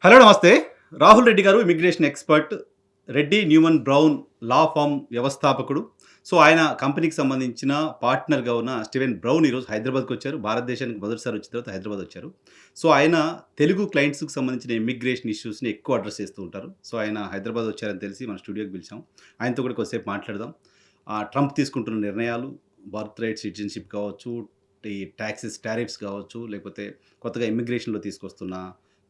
Hello నమస్తే. రాహుల్ రెడ్డి గారు immigration expert. Reddy Newman Brown law firm వ్యవస్థాపకుడు. సో, ఆయన కంపెనీకి సంబంధించిన పార్ట్నర్‌గా ఉన్న స్టీవెన్ బ్రౌన్ ఈరోజు హైదరాబాద్‌కొచ్చారు. భారతదేశానికి మొదటిసారి వచ్చిన తర్వాత హైదరాబాద్ వచ్చారు. సో, ఆయన తెలుగు క్లయింట్స్‌కి సంబంధించిన ఇమిగ్రేషన్ ఇష్యూస్‌ని ఎక్కువ అడ్రెస్ చేస్తూ ఉంటారు. సో, ఆయన హైదరాబాద్ వచ్చారని తెలిసి మన స్టూడియోకి పిలిచాం. ఆయనతో కూడా కొద్దిసేపు మాట్లాడదాం. ట్రంప్ తీసుకుంటున్న నిర్ణయాలు, బర్త్ రైట్ సిటిజన్‌షిప్ కావచ్చు, ఈ టాక్సెస్, టారిఫ్స్ కావచ్చు, లేకపోతే కొత్తగా ఇమిగ్రేషన్‌లో తీసుకొస్తున్న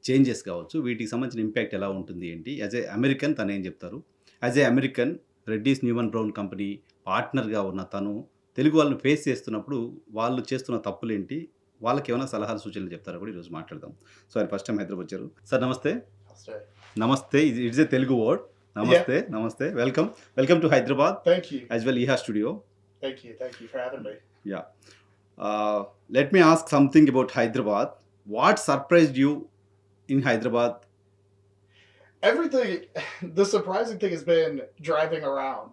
చేంజెస్ కావచ్చు. వీటికి సంబంధించిన ఇంపాక్ట్ ఎలా ఉంటుంది ఏంటి? యాస్ ఎ అమెరికన్ తనేం చెప్తారు? As a American Reddy's Newman Brown company పార్ట్నర్‌గా ఉన్న తను తెలుగు వాళ్ళని ఫేస్ చేస్తున్నప్పుడు వాళ్ళు చేస్తున్న తప్పులేంటి? వాళ్ళకేమైనా సలహాలు, సూచనలు చెప్తారా కూడా ఈరోజు మాట్లాడదాం. సో, ఆయన ఫస్ట్ టైమ్ హైదరాబాద్ వచ్చారు. Sir namaste. Namaste. Namaste. It's a Telugu word. Yeah, namaste. Namaste. Welcome. Welcome to Hyderabad thank you. As well ఈహా studio. Thank you. Thank you for having me. Yeah! Let me ask something about Hyderabad. What surprised you in Hyderabad? Everything, the surprising thing has been driving around.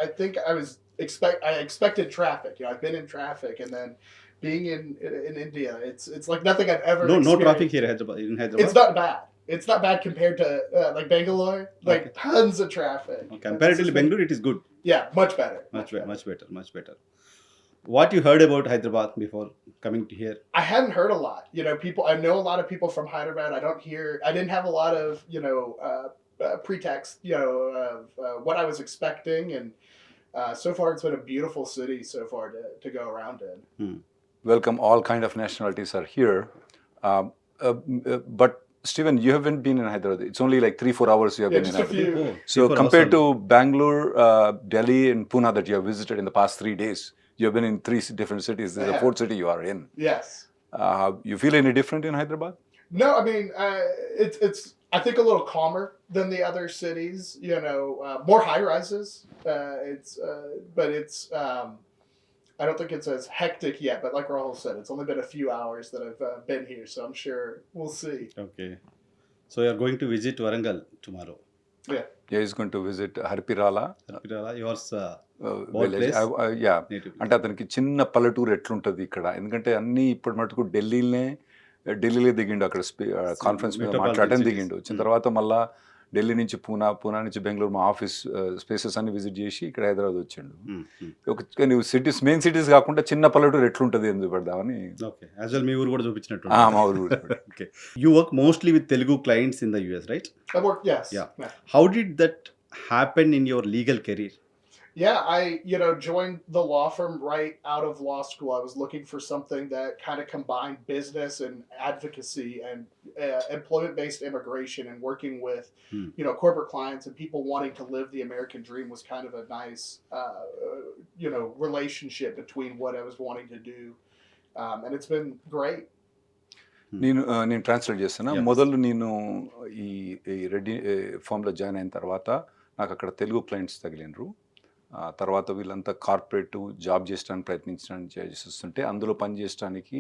I think I expected traffic. I've been in traffic, and then being in India, it's like nothing I've ever No traffic experienced. here in Hyderabad. It's not bad. It's not bad compared to like Bangalore. Like Okay. tons of traffic. And this Comparatively has been- Bangalore, it is good. Yeah, much better. Much better. What you heard about Hyderabad before coming to here? I hadn't heard a lot. I know a lot of people from Hyderabad. I didn't have a lot of, pretext, of what I was expecting. And so far, it's been a beautiful city so far to go around in. Welcome. All kind of nationalities are here. But Stephen, you haven't been in Hyderabad. It's only like 3-4 hours you have Yeah, been in just a Hyderabad. few. Oh, So before compared also. to Bangalore, Delhi, and Pune that you have visited in the past 3 days, you have been in 3 different cities. This is the Yeah. 4th city you are in. Yes. You feel any different in Hyderabad? No, I mean, it's I think a little calmer than the other cities. More high rises. But it's. I don't think it's as hectic yet. But like Rahul said, it's only been a few hours that I've been here, so I'm sure we'll see. Okay. So you are going to visit Warangal tomorrow. Yeah, he's going to visit Harpirala. Yours Village. place? Yeah. native. అంటే అతనికి చిన్న పల్లెటూరు ఎట్లుంటుంది ఇక్కడ, ఎందుకంటే అన్ని ఇప్పటి మటుకు ఢిల్లీలో దిగిండు, అక్కడ కాన్ఫరెన్స్ మీద Metropolitan మాట్లాడటం cities. దిగిండు. వచ్చిన తర్వాత మళ్ళా ఢిల్లీ నుంచి పూనా నుంచి బెంగళూరు మా ఆఫీస్ స్పేసెస్ అన్ని విజిట్ చేసి ఇక్కడ హైదరాబాద్ వచ్చిండు. నువ్వు సిటీస్, మెయిన్ సిటీస్ కాకుండా చిన్న పల్లెటూరు ఎట్లుంటుంది ఎందుకు పెడదామని. Okay. As well, మీ ఊరు కూడా చూపించినట్టు. మా ఊరు Okay. You work mostly with Telugu clients in the US, right? I work. Yes. Yeah. How did that happen in your legal career? Yeah, I joined the law firm right out of law school. I was looking for something that kind of combined business and advocacy and employment-based immigration, and working with corporate clients and people wanting to live the American dream was kind of a nice relationship between what I was wanting to do, and it's been great. నేను translate చేస్తున్నా. Yeah. మొదలు నేను ఈ రెడ్డి ఫామ్లో join అయిన తర్వాత నాకు అక్కడ తెలుగు క్లయింట్స్ తగిలినరు. తర్వాత వీళ్ళంతా కార్పొరేట్ జాబ్ చేయడానికి ప్రయత్నించడానికి చేస్తుంటే అందులో పని చేయడానికి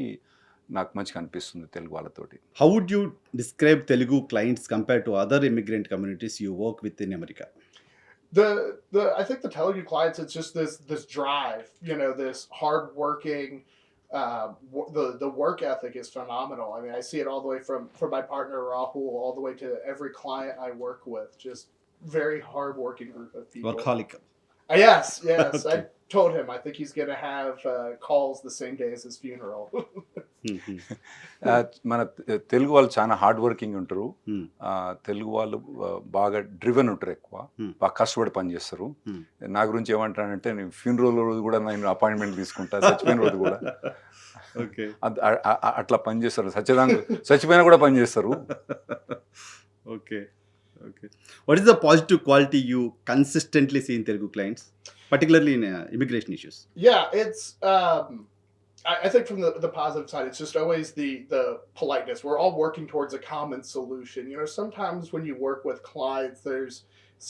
నాకు మంచిగా అనిపిస్తుంది తెలుగు వాళ్ళతోటి. How would you describe Telugu clients compared to other immigrant communities you work with in America? I think the Telugu clients, it's just this drive, this hardworking. The work ethic is phenomenal. I mean, I see it all the way from my partner Rahul all the way to every client I work with. Just very hardworking group of people. Workaholic. Yes. Okay. I told him I think he's going to have calls the same day as his funeral. మన తెలుగు వాళ్ళు చాలా hard working ఉంటారు. తెలుగు వాళ్ళు బాగా driven ఉంటారు, ఎక్కువ బాగా కష్టపడి పనిచేస్తారు. నా గురించి ఏమంటానంటే నేను ఫ్యూనరల్ రోజు కూడా నేను అపాయింట్మెంట్ తీసుకుంటా, చచ్చిపోయిన రోజు కూడా. Okay. అట్లా పనిచేస్తారు, చచ్చిపోయినా కూడా పనిచేస్తారు. Okay. What is the positive quality you consistently see in Telugu clients, particularly in immigration issues? Yeah, it's I think from the positive side, it's just always the politeness. We're all working towards a common solution. Sometimes when you work with clients, there's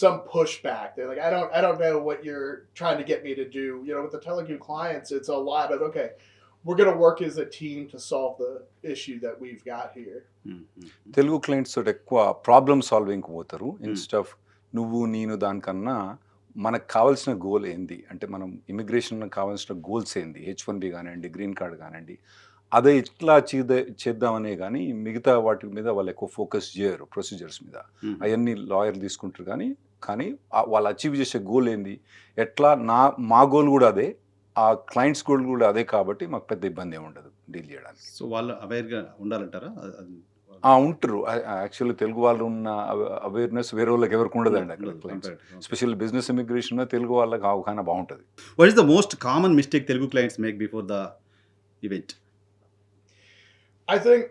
some pushback. They're like, I don't know what you're trying to get me to do. With the Telugu clients, it's a lot of, okay, we're going to work as a team to solve the issue that we've got here. Telugu clients తోటి ఎక్కువ problem solving పోతారు. Instead of నువ్వు నేను దానికన్నా మనకు కావాల్సిన goal ఏంది అంటే, మనం ఇమిగ్రేషన్ కావాల్సిన గోల్స్ ఏంది, H1B కానివ్వండి, గ్రీన్ కార్డ్ కానివ్వండి, అదే ఇట్లా చేద్దామనే కానీ మిగతా వాటి మీద వాళ్ళు ఎక్కువ ఫోకస్ చేయరు ప్రొసీజర్స్ మీద. అవన్నీ లాయర్ తీసుకుంటారు కానీ కానీ వాళ్ళు అచీవ్ చేసే గోల్ ఏంది, ఎట్లా మా గోల్ కూడా అదే, ఆ క్లయింట్స్ గోల్ కూడా అదే, కాబట్టి మాకు పెద్ద ఇబ్బంది ఏమి ఉండదు డీల్ చేయడానికి. సో వాళ్ళు అవేర్గా ఉండాలంటారా? ఉంటారు. యాక్చువల్లీ తెలుగు వాళ్ళు ఉన్న అవేర్నెస్ వేరే వాళ్ళకి ఎవరికి ఉండదండి అక్కడ clients. Special business immigration Telugu వాళ్ళకి అవగాహన బాగుంటుంది. What is the most common mistake Telugu clients make before the event? I think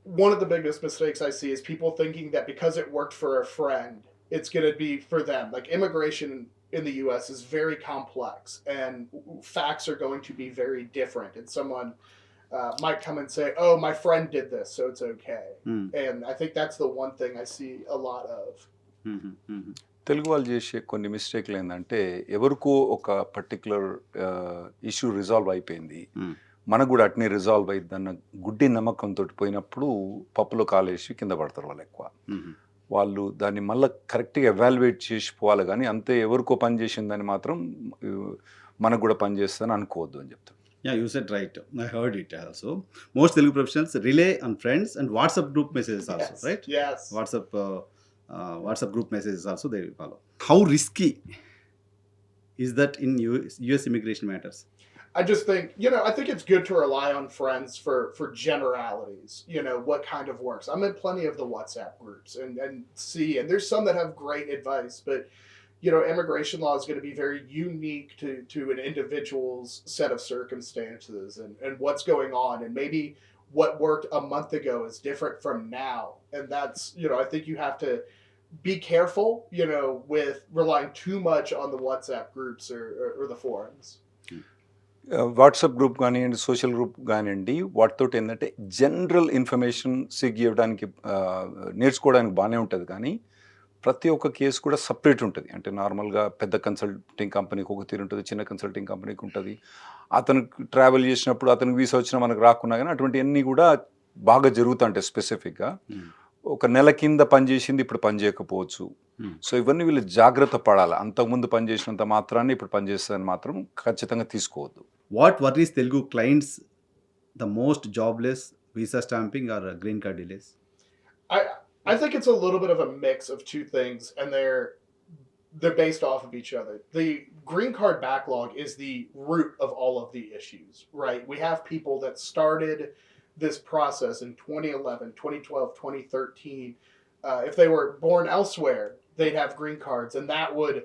one of the biggest mistakes I see is people thinking that because it worked for a friend, it's going to be for them. Like immigration in the US is very complex and facts are going to be very different. And someone might come and say, oh, my friend did this, so it's okay. And I think that's the one thing I see a lot of. Telugu వాళ్ళు చేసే కొన్ని మిస్టేక్లు ఏంటంటే, ఎవరికో ఒక particular issue resolve అయిపోయింది, మనకు కూడా అట్నే రిజాల్వ్ అయ్యిద్దన్న గుడ్డి నమ్మకంతో పోయినప్పుడు పప్పులో కాలేసి కింద పడతారు వాళ్ళు ఎక్కువ. వాళ్ళు దాన్ని మళ్ళీ కరెక్ట్గా ఎవాల్యుయేట్ చేసి పోవాలి, కానీ అంతే ఎవరికో పని చేసిందని మాత్రం మనకు కూడా పని చేస్తుందని అనుకోవద్దు అని చెప్తాను. Yeah, you said right. I heard it also. Most Telugu professionals rely on friends and WhatsApp group messages also, Yes. right? Yes. WhatsApp group messages also they follow. How risky is that in US immigration matters? I just think, I think it's good to rely on friends for generalities, what kind of works. I'm in plenty of the WhatsApp groups and see, and there's some that have great advice, but immigration law is going to be very unique to an individual's set of circumstances and what's going on. And maybe what worked a month ago is different from now. And that's, I think you have to be careful, with relying too much on the WhatsApp groups or the forums. WhatsApp group కానివ్వండి, social group కానివ్వండి, వాటితో ఏంటంటే general information seek చేయడానికి నేర్చుకోవడానికి బాగానే ఉంటుంది, కానీ ప్రతి ఒక్క కేసు కూడా సపరేట్ ఉంటుంది. అంటే నార్మల్గా పెద్ద కన్సల్టింగ్ కంపెనీకి ఒక తీరు ఉంటుంది, చిన్న కన్సల్టింగ్ కంపెనీకి ఉంటుంది. అతను ట్రావెల్ చేసినప్పుడు అతనికి వీసా వచ్చినా మనకు రాకున్నా కానీ అటువంటివన్నీ కూడా బాగా జరుగుతుంటాయి. స్పెసిఫిక్గా ఒక నెల కింద పనిచేసింది ఇప్పుడు పని చేయకపోవచ్చు. సో ఇవన్నీ వీళ్ళు జాగ్రత్త పడాలి. అంతకుముందు పనిచేసినంత మాత్రాన్ని ఇప్పుడు పనిచేస్తుందని మాత్రం ఖచ్చితంగా తీసుకోవద్దు. What worries Telugu clients the most? Jobless, visa stamping, or green card delays? I think it's a little bit of a mix of two things, and they're based off of each other. The green card backlog is the root of all of the issues, right? We have people that started this process in 2011, 2012, 2013. If they were born elsewhere, they'd have green cards, and that would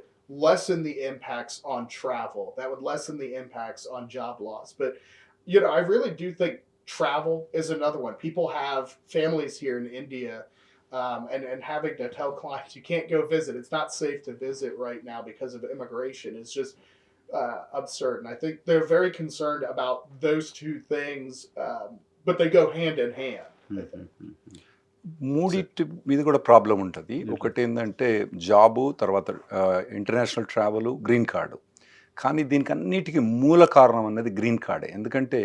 lessen the impacts on travel. That would lessen the impacts on job loss. But, I really do think travel is another one. People have families here in India, and having to tell clients you can't go visit. It's not safe to visit right now because of immigration. It's just absurd. And I think they're very concerned about those two things, but they go hand in hand, I think. మూడింటి మీద కూడా problem ఉంటుంది. ఒకటి ఏంటంటే job, తర్వాత international travel, green card. కానీ దీనికి అన్నిటికీ మూల కారణం అన్నది గ్రీన్ కార్డే. ఎందుకంటే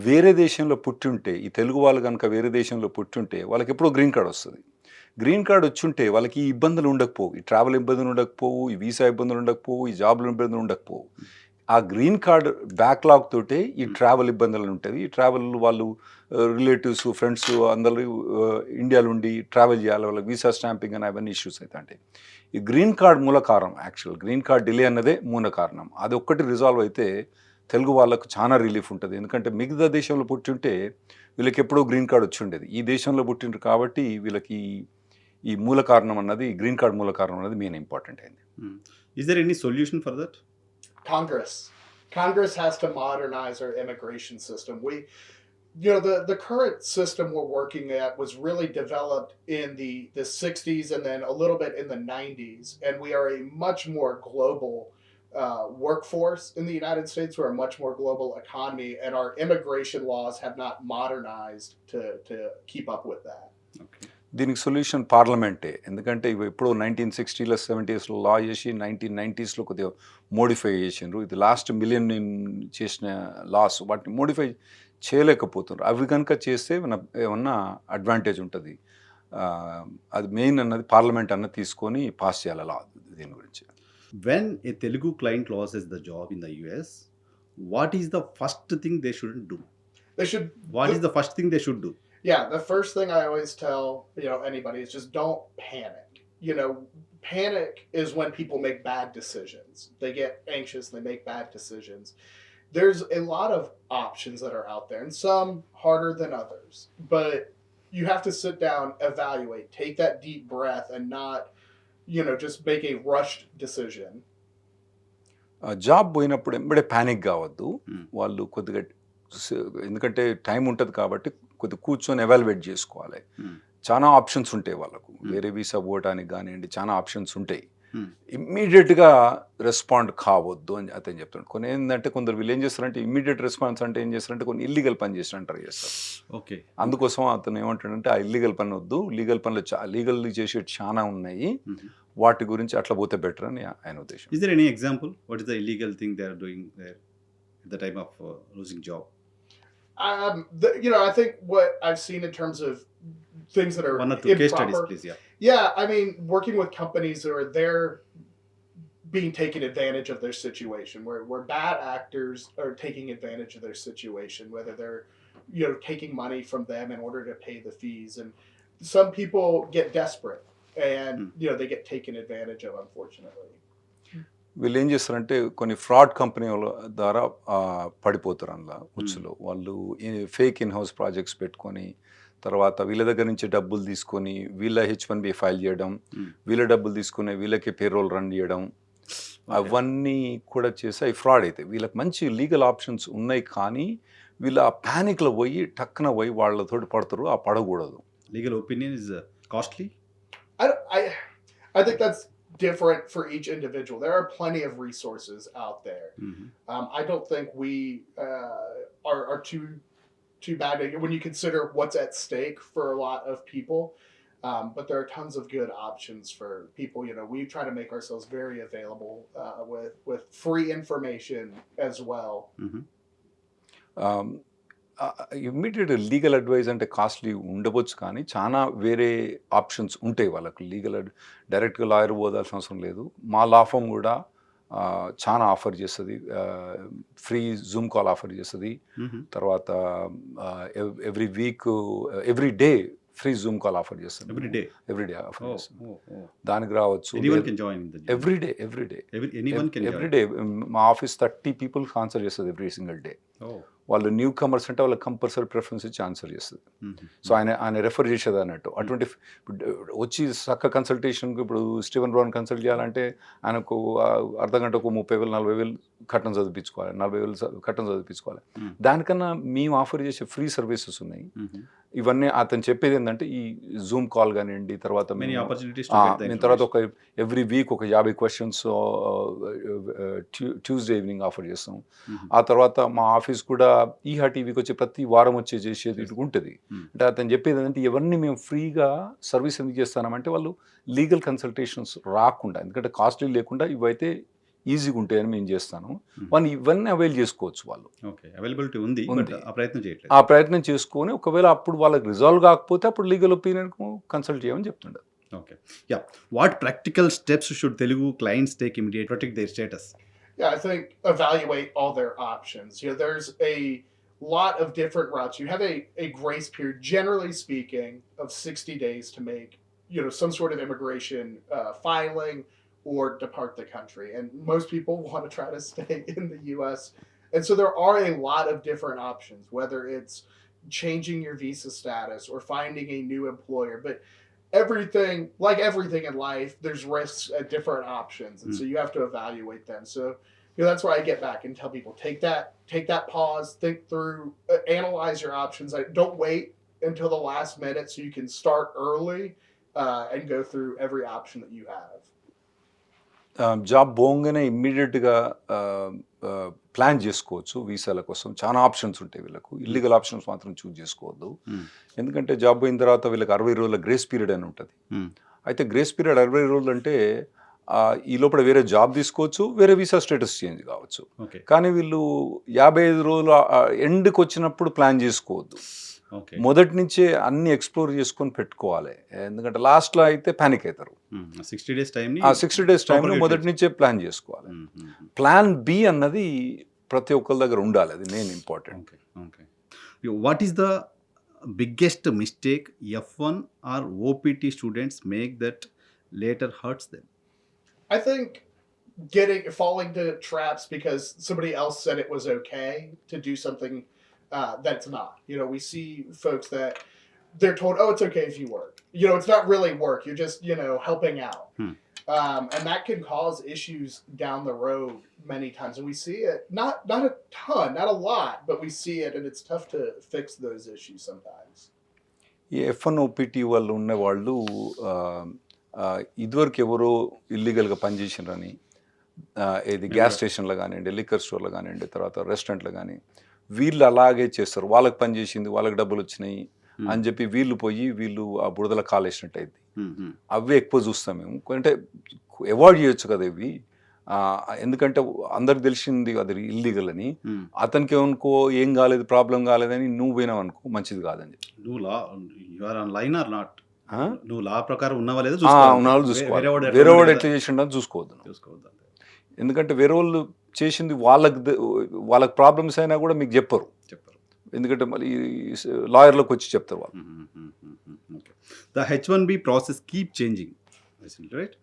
వేరే దేశంలో పుట్టుంటే, ఈ తెలుగు వాళ్ళు కనుక వేరే దేశంలో పుట్టుంటే వాళ్ళకి ఎప్పుడో గ్రీన్ కార్డ్ వస్తుంది. గ్రీన్ కార్డ్ వచ్చుంటే వాళ్ళకి ఈ ఇబ్బందులు ఉండకపోవు, ఈ ట్రావెల్ ఇబ్బందులు ఉండకపోవు, ఈ వీసా ఇబ్బందులు ఉండకపోవు, ఈ జాబ్లు ఇబ్బందులు ఉండకపోవు. ఆ గ్రీన్ కార్డ్ బ్యాక్లాగ్ తోటే ఈ ట్రావెల్ ఇబ్బందులు ఉంటుంది. ఈ ట్రావెల్ వాళ్ళు రిలేటివ్స్, ఫ్రెండ్స్ అందరూ ఇండియాలో ఉండి ట్రావెల్ చేయాలి, వాళ్ళకి వీసా స్టాంపింగ్ అని అవన్నీ ఇష్యూస్ అవుతాయి. ఈ గ్రీన్ కార్డ్ మూల కారణం. యాక్చువల్ గ్రీన్ కార్డ్ డిలే అన్నదే మూల కారణం. అది ఒక్కటి రిజాల్వ్ అయితే తెలుగు వాళ్ళకు చాలా రిలీఫ్ ఉంటుంది. ఎందుకంటే మిగతా దేశంలో పుట్టింటే వీళ్ళకి ఎప్పుడో గ్రీన్ కార్డ్ వచ్చి ఉండేది. ఈ దేశంలో పుట్టిండ్రు కాబట్టి వీళ్ళకి ఈ మూల కారణం అన్నది, గ్రీన్ కార్డ్ మూల కారణం అన్నది మెయిన్ ఇంపార్టెంట్ అయింది. Is there any solution for that? Congress has to modernize our immigration system. The current system we're working at was really developed in the 60s and then a little bit in the 90s, and we are a much more global workforce in the United States. We're a much more global economy, and our immigration laws have not modernized to keep up with that. Okay. దీనికి solution పార్లమెంటే. ఎందుకంటే ఇవి ఎప్పుడో 1960s 70sలో లా చేసి 1990sలో కొద్దిగా modify చేసిండ్రు. ఇది last million చేసిన loss, వాటిని మోడిఫై చేయలేకపోతున్నారు. అవి కనుక చేస్తే ఏమన్నా అడ్వాంటేజ్ ఉంటుంది. అది మెయిన్ అన్నది పార్లమెంట్ అన్నది తీసుకొని పాస్ చేయాలి లా దీని గురించి. When a Telugu client loses the job in the US, what is the first thing they shouldn't do? They should. What is the first thing they should do? Yeah, the first thing I always tell anybody is just don't panic. Panic is when people make bad decisions. They get anxious and they make bad decisions. There's a lot of options that are out there, and some harder than others. But you have to sit down, evaluate, take that deep breath, and not just make a rushed decision. Job పోయినప్పుడు ఎంబడే panic కావద్దు. Hmm. వాళ్ళు కొద్దిగా ఎందుకంటే time ఉంటుంది కాబట్టి కొద్దిగా కూర్చొని ఎవాల్యుయేట్ చేసుకోవాలి. Hmm. చాలా ఆప్షన్స్ ఉంటాయి వాళ్ళకు, వేరే వీసా పోవడానికి కానివ్వండి, చాలా ఆప్షన్స్ ఉంటాయి. Hmm. ఇమ్మీడియట్గా రెస్పాండ్ కావద్దు అని అతను చెప్తాడు. కొన్ని ఏంటంటే కొందరు వీళ్ళు ఏం చేస్తారంటే ఇమ్మీడియట్ రెస్పాన్స్ అంటే ఏం చేస్తారంటే కొన్ని ఇల్లీగల్ పని చేసినట్టు ట్రై చేస్తారు. ఓకే. అందుకోసం అతను ఏమంటాడంటే ఆ ఇల్లీగల్ పని వద్దు, లీగల్ పనులు లీగల్ చేసేవి చాలా ఉన్నాయి, Mhm. వాటి గురించి అట్లా పోతే బెటర్ అని ఆయన ఉద్దేశం. Is there any example? What is the illegal thing they are doing there at the time of losing job? I think what I've seen in terms of things that are One or two case studies, improper. please. Yeah. Yeah, I mean, working with companies that are there being taken advantage of their situation, where bad actors are taking advantage of their situation, whether they're taking money from them in order to pay the fees, and some people get desperate and they get taken advantage of, unfortunately. వీళ్ళు ఏం చేస్తారంటే కొన్ని fraud కంపెనీల ద్వారా పడిపోతారు అందులో ఉచ్చులో. వాళ్ళు ఫేక్ ఇన్ హౌస్ ప్రాజెక్ట్స్ పెట్టుకొని తర్వాత వీళ్ళ దగ్గర నుంచి డబ్బులు తీసుకొని వీళ్ళ H1B ఫైల్ చేయడం, వీళ్ళ డబ్బులు తీసుకుని వీళ్ళకి పేరోల్ రన్ చేయడం, అవన్నీ కూడా చేసి అవి ఫ్రాడ్ అవుతాయి. వీళ్ళకి మంచి లీగల్ ఆప్షన్స్ ఉన్నాయి కానీ వీళ్ళు ఆ ప్యానిక్లో పోయి టక్కున పోయి వాళ్ళతోటి పడతారు. ఆ పడకూడదు. Legal opinion is costly. I think that's different for each individual. There are plenty of resources out there. Mhm. I don't think we are too bad when you consider what's at stake for a lot of people. But there are tons of good options for people. We try to make ourselves very available with free information as well. Mhm. Immediate legal advice అంటే costly ఉండవచ్చు కానీ చాలా వేరే options ఉంటాయి వాళ్ళకు. డైరెక్ట్గా lawyer పోదాల్సిన అవసరం లేదు. మా లా ఫర్మ్ కూడా చాలా ఆఫర్ చేస్తుంది, ఫ్రీ జూమ్ కాల్ ఆఫర్ చేస్తుంది. Mhm. తర్వాత every week every day free Zoom call offer చేస్తుంది. Every day. Every day offer Oh, చేస్తుంది. oh. దానికి రావచ్చు. Anyone can join the gym. Every day Anyone can every join. Day మా office 30 people answer చేస్తుంది every single day. Oh. వాళ్ళు new comers అంటే వాళ్ళకి compulsory preference ఇచ్చి ఆన్సర్ చేస్తుంది. Mhm. సో ఆయన రెఫర్ చేసేది అన్నట్టు. అటువంటి వచ్చి చక్క కన్సల్టేషన్కి ఇప్పుడు స్టీవెన్ బ్రౌన్ కన్సల్ట్ చేయాలంటే ఆయనకు అర్ధ గంటకు 30,000 40,000 కట్టం చదివించుకోవాలి, 40,000 కట్టం చదివించుకోవాలి. Mm. దానికన్నా మేము ఆఫర్ చేసే ఫ్రీ సర్వీసెస్ ఉన్నాయి. Mhm. ఇవన్నీ అతను చెప్పేది ఏంటంటే ఈ జూమ్ కాల్ కానివ్వండి, తర్వాత Many మేము opportunities to get the మేము తర్వాత information. ఒక ఎవ్రీ వీక్ ఒక 50 క్వశ్చన్స్ ట్యూస్డే ఈవినింగ్ ఆఫర్ చేస్తాం. Mhm. ఆ తర్వాత మా ఆఫీస్ కూడా ఈహా టీవీకి వచ్చి ప్రతి వారం వచ్చి చేసేది ఇటు ఉంటుంది. Hmm. అంటే అతను చెప్పేది ఏంటంటే ఇవన్నీ మేము ఫ్రీగా సర్వీస్ ఎందుకు చేస్తామంటే వాళ్ళు లీగల్ కన్సల్టేషన్స్ రాకుండా, ఎందుకంటే కాస్ట్లీ లేకుండా ఇవైతే ఈజీగా ఉంటాయని మేము చేస్తాను. వాళ్ళు ఇవన్నీ అవైల్ చేసుకోవచ్చు. వాళ్ళు ఓకే, అవైలబిలిటీ ఉంది, ఉంది. బట్ ఆ ప్రయత్నం చేయట్లేదు. ఆ ప్రయత్నం చేసుకొని ఒకవేళ అప్పుడు వాళ్ళకి రిజాల్వ్ కాకపోతే అప్పుడు లీగల్ ఒపీనియన్కు కన్సల్ట్ చేయమని చెప్తుండే. Okay, yeah. What practical steps should Telugu clients take immediate protect there status? Yeah, I think evaluate all their options. There's a lot of different routes. You have a grace period, generally speaking, of 60 days to make some sort of immigration filing or depart the country. And most people want to try to stay in the U.S. And so there are a lot of different options, whether it's changing your visa status or finding a new employer. But like everything in life, there's risks at different options. And so you have to evaluate them. So that's why I get back and tell people, take that pause, think through, analyze your options. Don't wait until the last minute so you can start early and go through every option that you have. Job పోగానే ఇమ్మీడియట్గా plan చేసుకోవచ్చు. వీసాల కోసం చాలా options ఉంటాయి వీళ్ళకు. Illegal options మాత్రం చూస్ చేసుకోవద్దు. ఎందుకంటే జాబ్ పోయిన తర్వాత వీళ్ళకి 60 రోజుల గ్రేస్ పీరియడ్ అని ఉంటుంది. అయితే గ్రేస్ పీరియడ్ 60 రోజులు అంటే ఈ లోపల వేరే జాబ్ తీసుకోవచ్చు, వేరే వీసా స్టేటస్ చేంజ్ కావచ్చు. కానీ వీళ్ళు 55 రోజులు ఎండ్కి వచ్చినప్పుడు ప్లాన్ చేసుకోవద్దు. మొదటి నుంచే అన్ని ఎక్స్ప్లోర్ చేసుకొని పెట్టుకోవాలి. ఎందుకంటే లాస్ట్లో అయితే ప్యానిక్ అవుతారు. 60 డేస్ టైం మొదటి నుంచే ప్లాన్ చేసుకోవాలి. ప్లాన్ బి అన్నది ప్రతి ఒక్కరి దగ్గర ఉండాలి. అది main important. Okay. What is the biggest mistake F1 or OPT students make that later hurts them? I think falling to traps because somebody else said it was okay to do something that's not. You know, we see folks that they're told, "Oh, it's okay if you work." You know, it's not really work. You're just helping out, and that can cause issues down the road many times. And we see it not a ton, not a lot, but we see it, and it's tough to fix those issues sometimes. ఈ F1 OPT వాళ్ళు ఉన్న వాళ్ళు ఇదివరకు ఎవరో ఇల్లీగల్గా పనిచేసినారని ఏది gas స్టేషన్లో కానివ్వండి, లిక్కర్ స్టోర్లో కానివ్వండి, తర్వాత రెస్టారెంట్లో కానీ వీళ్ళు అలాగే చేస్తారు. వాళ్ళకి పని చేసింది, వాళ్ళకి డబ్బులు వచ్చినాయి అని చెప్పి వీళ్ళు ఆ బురదల కాలేసినట్టు అయింది. అవే ఎక్కువ చూస్తాం మేము. అంటే అవాయిడ్ చేయొచ్చు కదా ఇవి. ఎందుకంటే అందరికి తెలిసింది అది ఇల్లీగల్ అని. అతనికి ఏమనుకో ఏం కాలేదు, ప్రాబ్లం కాలేదని నువ్వు పోయినావు అనుకో మంచిది కాదని. నువ్వు law you are on line or not? నువ్వు లా ప్రకారం ఉన్నావా లేదా ఉన్నాళ్ళు చూసుకోవాలి. వేరే వాడు ఎట్లా చేసిండని చూసుకోవద్దు. ఎందుకంటే వేరే వాళ్ళు చేసింది వాళ్ళకి ప్రాబ్లమ్స్ అయినా కూడా మీకు చెప్పరు. ఎందుకంటే మళ్ళీ లాయర్లకు వచ్చి చెప్తారు వాళ్ళు. The H1B process keep changing, right?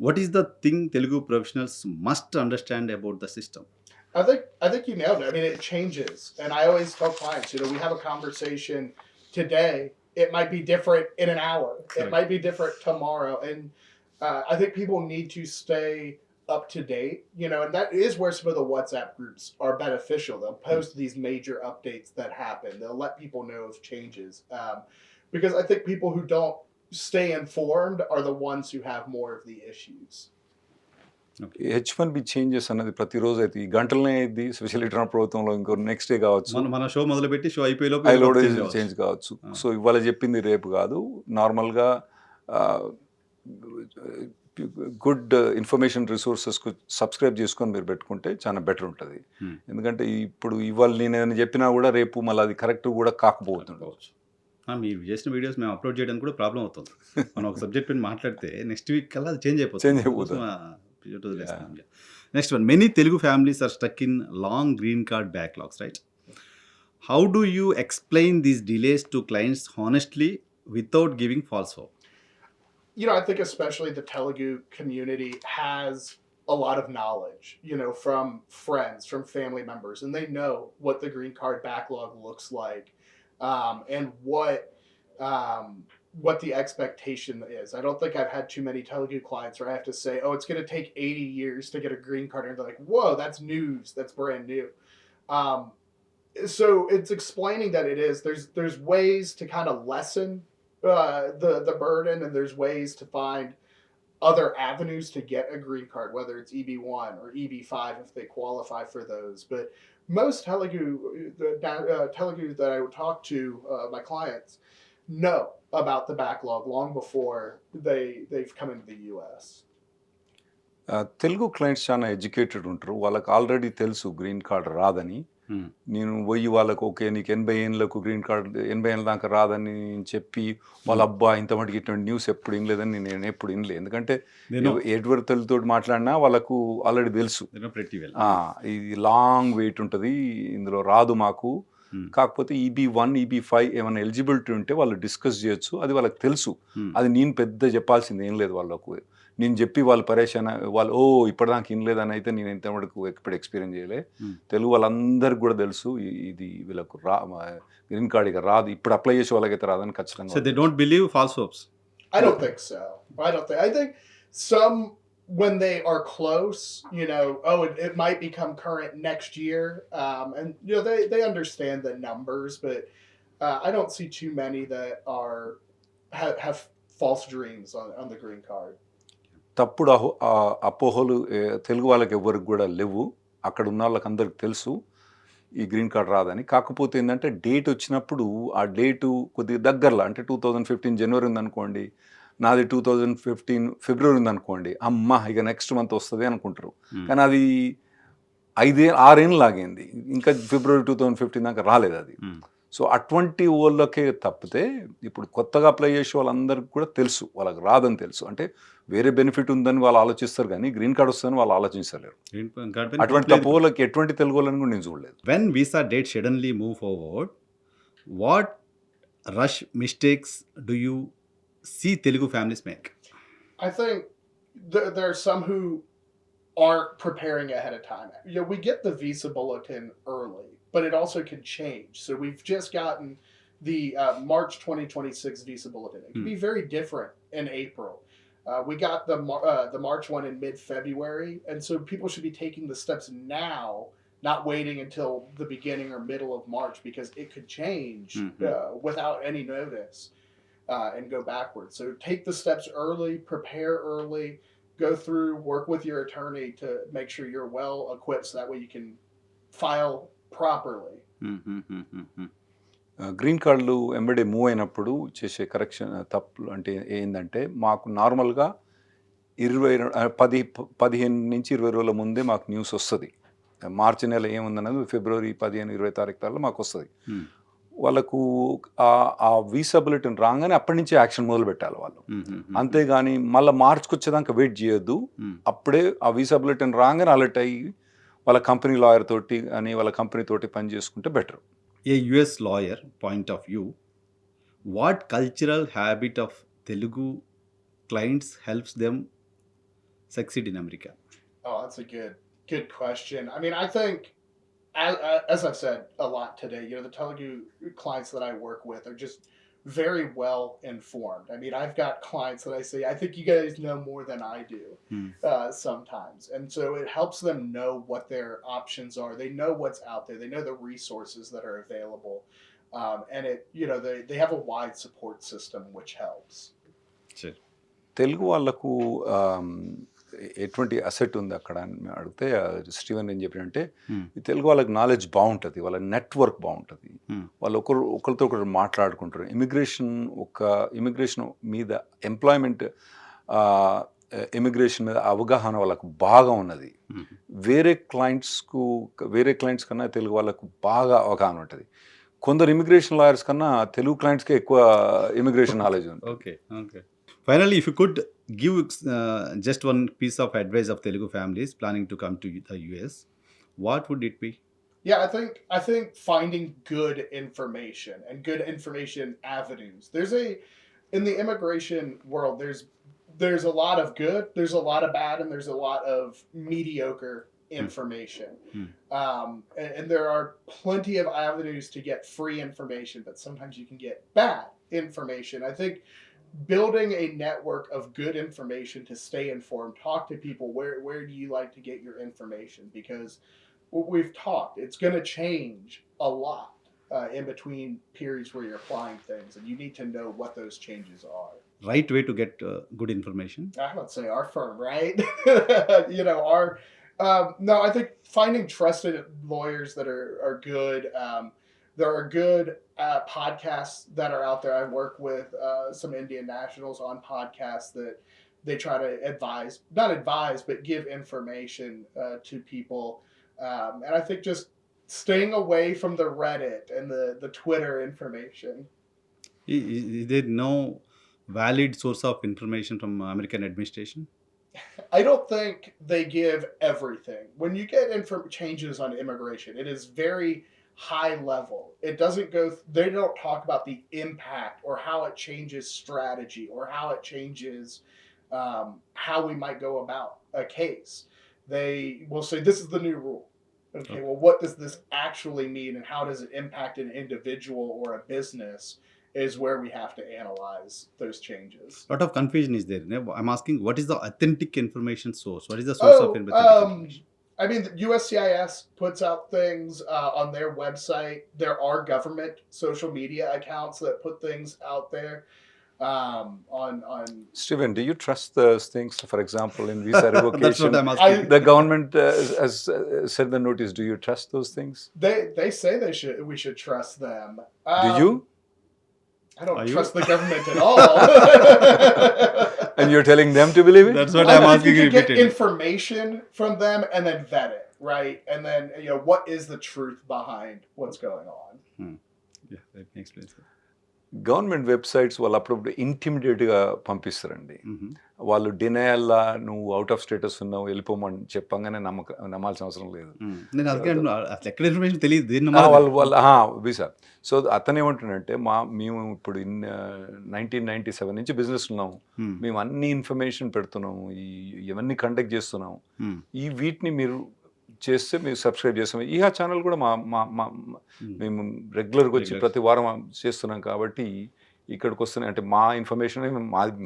What is the thing Telugu professionals must understand about the system? I think you nailed it. I mean, it changes, and I always tell clients, we have a conversation today. It might be different in an hour. It might be different tomorrow, and I think people need to stay up to date. And that is where some of the WhatsApp groups are beneficial. They'll post these major updates that happen. They'll let people know of changes, because I think people who don't stay informed are the ones who have more of the issues. H1B changes అన్నది ప్రతిరోజు అయితే ఈ గంటలనే అయింది. Specially Trump ప్రభుత్వంలో ఇంకో next day కావచ్చు, మన show మొదలుపెట్టి షో అయిపోయేలోపు చేంజ్ కావచ్చు. సో ఇవాళ చెప్పింది రేపు కాదు. నార్మల్గా గుడ్ ఇన్ఫర్మేషన్ రిసోర్సెస్కు సబ్స్క్రైబ్ చేసుకొని మీరు పెట్టుకుంటే చాలా బెటర్ ఉంటుంది. ఎందుకంటే ఇప్పుడు ఇవాళ నేను ఏదైనా చెప్పినా కూడా రేపు మళ్ళీ అది కరెక్ట్ కూడా కాకపోతుండవచ్చు. మీరు చేసిన వీడియోస్ మేము అప్లోడ్ చేయడానికి కూడా ప్రాబ్లం అవుతుంది. మనం ఒక సబ్జెక్ట్ పైన మాట్లాడితే నెక్స్ట్ వీక్ కల్లా అది చేంజ్ అయిపోతుంది. Next one, many Telugu families are stuck in long green card backlogs, right? How do you explain these delays to clients honestly without giving false hope? I think especially the Telugu community has a lot of knowledge, from friends, from family members, and they know what the green card backlog looks like, and what the expectation is. I don't think I've had too many Telugu clients where I have to say, "Oh, it's going to take 80 years to get a green card," and they're like, "Whoa, that's news. That's brand new." So it's explaining that it is. There's ways to kind of lessen the burden, and there's ways to find other avenues to get a green card, whether it's EB1 or EB5 if they qualify for those. But most Telugu that I would talk to, my clients, know about the backlog long before they've come into the US. Telugu clients చాలా educated ఉంటారు. వాళ్ళకి already తెలుసు green card రాదని. నేను పోయి వాళ్ళకు okay నీకు 80 ఏళ్ళకు green card 80 ఏళ్ళ దాకా రాదని చెప్పి వాళ్ళ అబ్బా ఇంత మటుకు ఇటువంటి న్యూస్ ఎప్పుడు వినలేదని నేను ఎప్పుడు వినలేదు. ఎందుకంటే ఎడ్వర్డ్ తెలుగుతో మాట్లాడినా వాళ్ళకు ఆల్రెడీ తెలుసు ఇది లాంగ్ వెయిట్ ఉంటుంది, ఇందులో రాదు మాకు. కాకపోతే EB1 EB5 ఏమైనా ఎలిజిబిలిటీ ఉంటే వాళ్ళు డిస్కస్ చేయొచ్చు, అది వాళ్ళకి తెలుసు. అది నేను పెద్ద చెప్పాల్సింది ఏం లేదు వాళ్ళకు. నేను చెప్పి వాళ్ళు పరేషాన్ వాళ్ళు ఇప్పటిదాకా వినలేదని అయితే నేను ఎంతవరకు ఎప్పుడు ఎక్స్పీరియన్స్ చేయలే. తెలుగు వాళ్ళందరికీ కూడా తెలుసు ఇది వీళ్ళకు గ్రీన్ కార్డ్ ఇక రాదు, ఇప్పుడు అప్లై చేసే వాళ్ళకైతే రాదని ఖచ్చితంగా. So they don't believe false hopes? I don't think so. I think some, when they are close, it might become current next year, and they understand the numbers, but I don't see too many that have false dreams on the green card. తప్పుడు అపోహలు తెలుగు వాళ్ళకి ఎవరికి కూడా లేవు. అక్కడ ఉన్న వాళ్ళకి అందరికి తెలుసు ఈ గ్రీన్ కార్డ్ రాదని. కాకపోతే ఏంటంటే డేట్ వచ్చినప్పుడు ఆ డేటు కొద్దిగా దగ్గరలో, అంటే 2015 జనవరి ఉందనుకోండి, నాది 2015 ఫిబ్రవరి ఉందనుకోండి, అమ్మ ఇక నెక్స్ట్ మంత్ వస్తుంది అనుకుంటారు. కానీ అది 6 ఏళ్ళు లాగింది, ఇంకా ఫిబ్రవరి 2015 దాకా రాలేదు అది. సో అటువంటి వాళ్ళకే తప్పితే ఇప్పుడు కొత్తగా అప్లై చేసే వాళ్ళందరికీ కూడా తెలుసు వాళ్ళకి రాదని తెలుసు. అంటే వేరే బెనిఫిట్ ఉందని వాళ్ళు ఆలోచిస్తారు, కానీ గ్రీన్ కార్డ్ వస్తుందని వాళ్ళు ఆలోచించలేరు. అటువంటి వాళ్ళకి ఎటువంటి తెలుగు వాళ్ళని కూడా నేను చూడలేదు. When visa date suddenly move forward, What rush mistakes do you see Telugu families make? I think there are some who aren't preparing ahead of time. You know, we get the visa bulletin early, but it also can change. So we've just gotten the March 2026 visa bulletin. It can be very different in April. We got the March one in mid-February, and so people should be taking the steps now, not waiting until the beginning or middle of March, because it could change without any notice and go backwards. So take the steps early, prepare early, go through, work with your attorney to make sure you're well equipped, so that way you can file properly. Green కార్డులు ఎంబడే move అయినప్పుడు చేసే correction తప్పులు అంటే ఏంటంటే మాకు నార్మల్గా 15 నుంచి 20 రోజుల ముందే మాకు న్యూస్ వస్తుంది. మార్చి నెల ఏముందన్నది ఫిబ్రవరి 15-20 తారీఖు మాకు వస్తుంది. వాళ్ళకు ఆ వీసా బులెటిన్ రాగానే అప్పటి నుంచి యాక్షన్ మొదలు పెట్టాలి వాళ్ళు. అంతేగాని మళ్ళీ మార్చికి వచ్చేదాకా వెయిట్ చేయొద్దు. అప్పుడే ఆ వీసా బులెటిన్ రాగానే అలర్ట్ అయ్యి వాళ్ళ కంపెనీ లాయర్ తోటి అని వాళ్ళ కంపెనీ తోటి పని చేసుకుంటే better. A US lawyer point of view, what cultural habit of Telugu clients helps them succeed in America? Oh, that's a good question. I mean, I think, as I've said a lot today, you know, the Telugu clients that I work with are just very well informed. I mean, I've got clients that I say, I think you guys know more than I do sometimes. And so it helps them know what their options are. They know what's out there. They know the resources that are available. And it, you know, they have a wide support system, which helps. Sure. Telugu వాళ్ళకు ఎటువంటి asset ఉంది అక్కడ అని అడిగితే Steven ఏం చెప్పినంటే ఈ తెలుగు వాళ్ళకి knowledge బాగుంటుంది, వాళ్ళ నెట్వర్క్ బాగుంటుంది, వాళ్ళు ఒకరితో ఒకరు మాట్లాడుకుంటారు. ఇమిగ్రేషన్ మీద ఎంప్లాయ్మెంట్ ఇమిగ్రేషన్ మీద అవగాహన వాళ్ళకు బాగా ఉన్నది. వేరే క్లయింట్స్ కన్నా తెలుగు వాళ్ళకు బాగా అవగాహన ఉంటుంది. కొందరు ఇమిగ్రేషన్ లాయర్స్ కన్నా తెలుగు క్లయింట్స్కే ఎక్కువ ఇమిగ్రేషన్ నాలెడ్జ్ ఉంది. Okay. Finally, if you could give just one piece of advice of Telugu families planning to come to the US, what would it be? Yeah, I think finding good information and good information avenues. In the immigration world, there's a lot of good, there's a lot of bad, and there's a lot of mediocre information. And there are plenty of avenues to get free information, but sometimes you can get bad information. I think building a network of good information to stay informed, talk to people, where do you like to get your information, because we've talked, it's going to change a lot in between periods where you're applying things, and you need to know what those changes are. Right way to get good information? I would say our firm, right? You know, no, I think finding trusted lawyers that are good. There are good podcasts that are out there. I work with some Indian nationals on podcasts that they try to not advise, but give information to people. And I think just staying away from the Reddit and the Twitter information. Is there no valid source of information from American administration? I don't think they give everything. When you get changes on immigration, it is very high level. It doesn't they don't talk about the impact or how it changes strategy or how it changes how we might go about a case. They will say, this is the new rule. Okay, well, what does this actually mean, and how does it impact an individual or a business is where we have to analyze those changes. A lot of confusion is there. I'm asking, what is the authentic information source? What is the source of authentic information? I mean, USCIS puts out things on their website. There are government social media accounts that put things out there. On Steven, do you trust those things? For example, in visa revocation, That's what I'm asking. The government has said the notice. Do you trust those things? They say we should trust them. Do you? I don't trust the government at all. And you're telling them to believe it? That's what I'm asking you repeatedly. get information from them and then vet it, right? And then, you know, what is the truth behind what's going on? Yeah, that makes sense. Government websites వాళ్ళు అప్పుడప్పుడు ఇంటిమిడియేట్గా పంపిస్తారండి. వాళ్ళు డినయల్లా నువ్వు out of status ఉన్నావు వెళ్ళిపోమని చెప్పంగానే నమ్మాల్సిన అవసరం లేదు. నేను అందుకే అంటున్నా, అసలు ఎక్కడ ఇన్ఫర్మేషన్ తెలియదు, దేన్ని ఆ, నమ్మాలి? వాళ్ళు వీసా. సో అతను ఏమంటున్నాడంటే మేము ఇప్పుడు 1997 నుంచి బిజినెస్ ఉన్నాము, మేము అన్ని ఇన్ఫర్మేషన్ పెడుతున్నాము, ఇవన్నీ కండక్ట్ చేస్తున్నాము, వీటిని మీరు చేస్తే మీరు సబ్స్క్రైబ్ చేస్తాం. ఈ ఛానల్ కూడా మేము రెగ్యులర్గా వచ్చి ప్రతి వారం చేస్తున్నాం కాబట్టి ఇక్కడికి వస్తున్నాయి అంటే మా ఇన్ఫర్మేషన్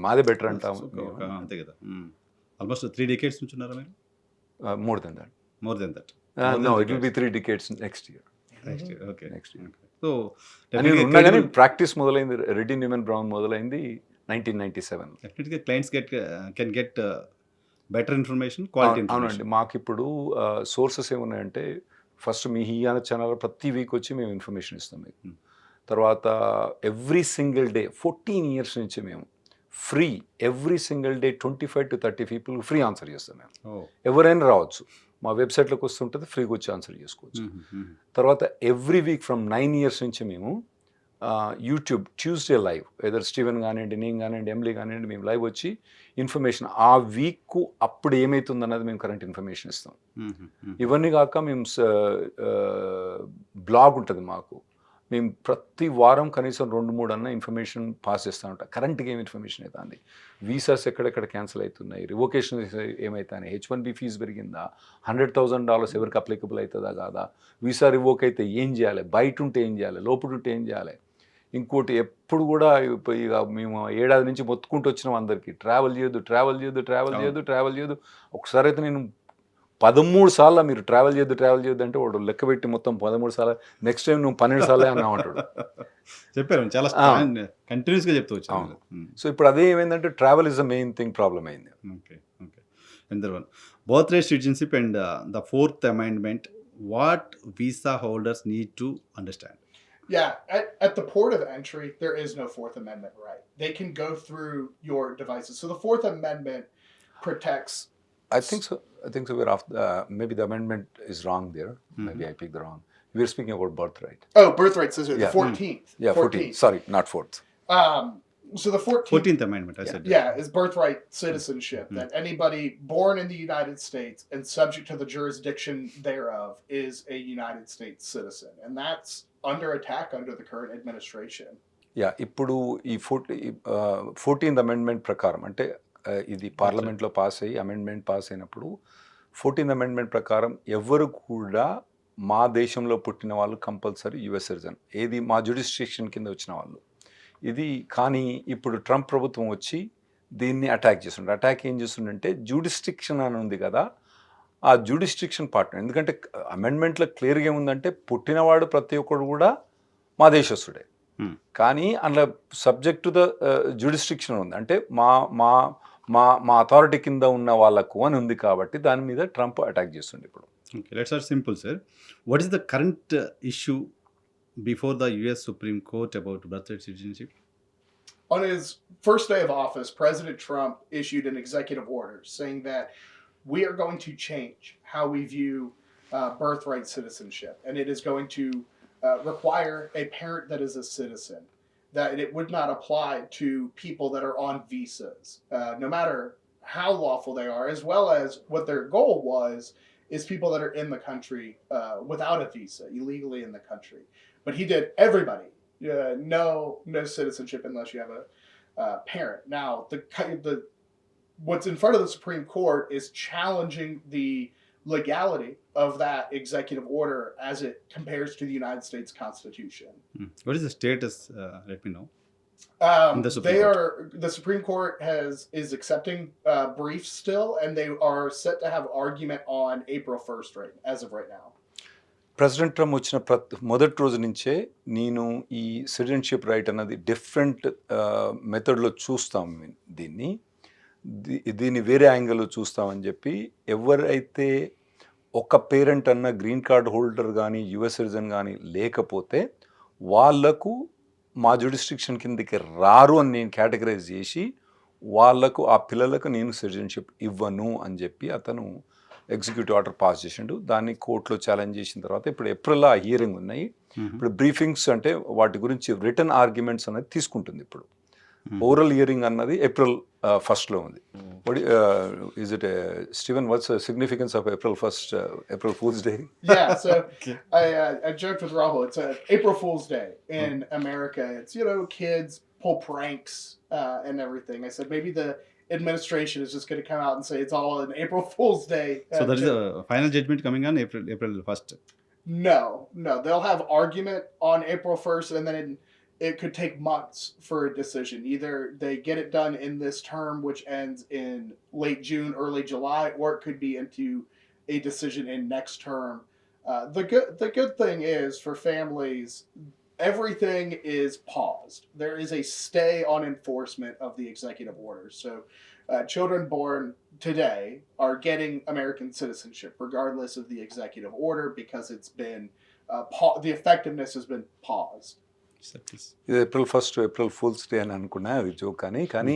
మాదే బెటర్ అంటాము. అంతే కదా. ఆల్మోస్ట్ 3 decades నుంచి ఉన్నారా మీరు? More than that. More than that. No, it will be 3 decades next year. Okay. Next year. So ఉన్నా కానీ ప్రాక్టీస్ మొదలైంది, రెడ్డి న్యూమన్ బ్రౌన్ మొదలైంది 1997. డెఫినెట్గా clients can get better information, quality అవునండి. ఇన్ఫర్మేషన్. మాకు ఇప్పుడు సోర్సెస్ ఏమున్నాయంటే ఫస్ట్ మీ హియాన ఛానల్ ప్రతి వీక్ వచ్చి మేము ఇన్ఫర్మేషన్ ఇస్తాం మీకు. తర్వాత ఎవ్రీ సింగిల్ డే 14 years నుంచి మేము free, every single day 25 to 30 people free answer చేస్తాం మేము. ఎవరైనా రావచ్చు, మా వెబ్సైట్లోకి వస్తుంటుంది, ఫ్రీగా వచ్చి ఆన్సర్ చేసుకోవచ్చు. తర్వాత ఎవ్రీ వీక్ ఫ్రమ్ 9 years నుంచి మేము YouTube Tuesday live, either Steven కానివ్వండి, నేను కానివ్వండి, ఎమ్లీ కానివ్వండి, మేము లైవ్ వచ్చి ఇన్ఫర్మేషన్ ఆ వీక్కు అప్పుడు ఏమవుతుంది అన్నది మేము కరెంట్ ఇన్ఫర్మేషన్ ఇస్తాం. ఇవన్నీ కాక మేము బ్లాగ్ ఉంటుంది మాకు, మేము ప్రతి వారం కనీసం 2-3 అన్న ఇన్ఫర్మేషన్ పాస్ చేస్తూ ఉంటాం. కరెంట్గా ఏం ఇన్ఫర్మేషన్ అవుతుంది, వీసాస్ ఎక్కడెక్కడ క్యాన్సిల్ అవుతున్నాయి, రివోకేషన్ ఏమవుతాయి, H1B ఫీజు పెరిగిందా, $100,000 ఎవరికి అప్లికబుల్ అవుతుందా కాదా, వీసా రివోక్ అయితే ఏం చేయాలి, బయట ఉంటే ఏం చేయాలి, లోపల ఉంటే ఏం చేయాలి. ఇంకోటి ఎప్పుడు కూడా ఇక మేము ఏడాది నుంచి మొత్తుకుంటూ వచ్చినాం అందరికీ, ట్రావెల్ చేయొద్దు. ఒకసారి అయితే నేను 13 సార్లు మీరు ట్రావెల్ చేయొద్దు అంటే వాడు లెక్క పెట్టి మొత్తం 13 సార్లు, నెక్స్ట్ టైం నువ్వు 12 సార్లే అన్నావు అంటాడు. చెప్పారు చాలా కంటిన్యూస్గా చెప్తూ వచ్చాను. సో ఇప్పుడు అదే ఏమైందంటే travel is the main thing, problem అయింది. Okay. Another one, birthright citizenship and the 4th amendment, what visa holders need to understand? Yeah, at the port of entry, there is no Fourth Amendment right. They can go through your devices. So the Fourth Amendment protects. I think so. We're off. Maybe the amendment is wrong there. Maybe I picked the wrong. We're speaking about birthright. Oh, birthright says here, the 14th. Yeah, 14th. Sorry, not 4th. So the 14th amendment, I said. Yeah, is birthright citizenship, that anybody born in the United States and subject to the jurisdiction thereof is a United States citizen. And that's under attack under the current administration. Yeah, ఇప్పుడు ఈ 14th amendment ప్రకారం అంటే ఇది పార్లమెంట్లో pass అయ్యి amendment pass అయినప్పుడు 14th amendment ప్రకారం ఎవరు కూడా మా దేశంలో పుట్టిన వాళ్ళు కంపల్సరీ యుఎస్ సిటిజన్, ఏది మా జ్యుడిస్డిక్షన్ కింద వచ్చిన వాళ్ళు ఇది. కానీ ఇప్పుడు ట్రంప్ ప్రభుత్వం వచ్చి దీన్ని అటాక్ చేస్తుండే. అటాక్ ఏం చేస్తుండంటే జ్యుడిస్డిక్షన్ అని ఉంది కదా, ఆ జ్యుడిస్డిక్షన్ పార్ట్నర్, ఎందుకంటే అమెండ్మెంట్లో క్లియర్గా ఏముందంటే పుట్టినవాడు ప్రతి ఒక్కడు కూడా మా దేశస్తుడే, కానీ అందులో సబ్జెక్ట్ టు ద జ్యుడిస్డిక్షన్ ఉంది, అంటే మా మా మా మా అథారిటీ కింద ఉన్న వాళ్ళకు అని ఉంది, కాబట్టి దాని మీద ట్రంప్ అటాక్ చేస్తుండే ఇప్పుడు. Okay, let's start simple, sir. What is the current issue before the US Supreme Court about birthright citizenship? On his first day of office, President Trump issued an executive order saying that we are going to change how we view birthright citizenship, and it is going to require a parent that is a citizen, that it would not apply to people that are on visas, no matter how lawful they are, as well as what their goal was is people that are in the country without a visa, illegally in the country. But he did everybody, no citizenship unless you have a parent. Now, the what's in front of the Supreme Court is challenging the legality of that executive order as it compares to the United States Constitution. What is the status? Let me know. The Supreme Court is accepting briefs still, and they are set to have argument on April 1st, right, as of right now. President Trump వచ్చిన మొదటి రోజు నుంచే నేను ఈ citizenship right అన్నది different మెథడ్లో చూస్తాం, దీన్ని వేరే యాంగిల్లో చూస్తామని చెప్పి, ఎవరైతే ఒక పేరెంట్ అన్న గ్రీన్ కార్డ్ హోల్డర్ కానీ యుఎస్ సిటిజన్ కానీ లేకపోతే వాళ్లకు మా జ్యుడిస్డిక్షన్ కిందకి రారు అని నేను కేటగరైజ్ చేసి, వాళ్లకు ఆ పిల్లలకు నేను సిటిజన్షిప్ ఇవ్వను అని చెప్పి అతను ఎగ్జిక్యూటివ్ ఆర్డర్ పాస్ చేసిండు. దాన్ని కోర్టులో ఛాలెంజ్ చేసిన తర్వాత ఇప్పుడు ఏప్రిల్లో ఆ హియరింగ్ ఉన్నాయి. ఇప్పుడు బ్రీఫింగ్స్ అంటే వాటి గురించి రిటర్న్ ఆర్గ్యుమెంట్స్ అనేది తీసుకుంటుంది. ఇప్పుడు ఓరల్ హియరింగ్ అన్నది ఏప్రిల్ 1 ఉంది. Is it Stephen? What's the significance of April 1st, April Fool's Day? Yeah, so I joked with Rahul. It's April Fool's Day in America. It's kids pull pranks and everything. I said maybe the administration is just going to come out and say it's all an April Fool's Day. So that is a final judgment coming on April 1st. No, they'll have argument on April 1st, and then it could take months for a decision. Either they get it done in this term, which ends in late June, early July, or it could be into a decision in next term. The good thing is for families, everything is paused. There is a stay on enforcement of the executive orders. So children born today are getting American citizenship regardless of the executive order because it's been the effectiveness has been paused. ఇది April 1st April fools day అని అనుకున్నా, అది joke అని. కానీ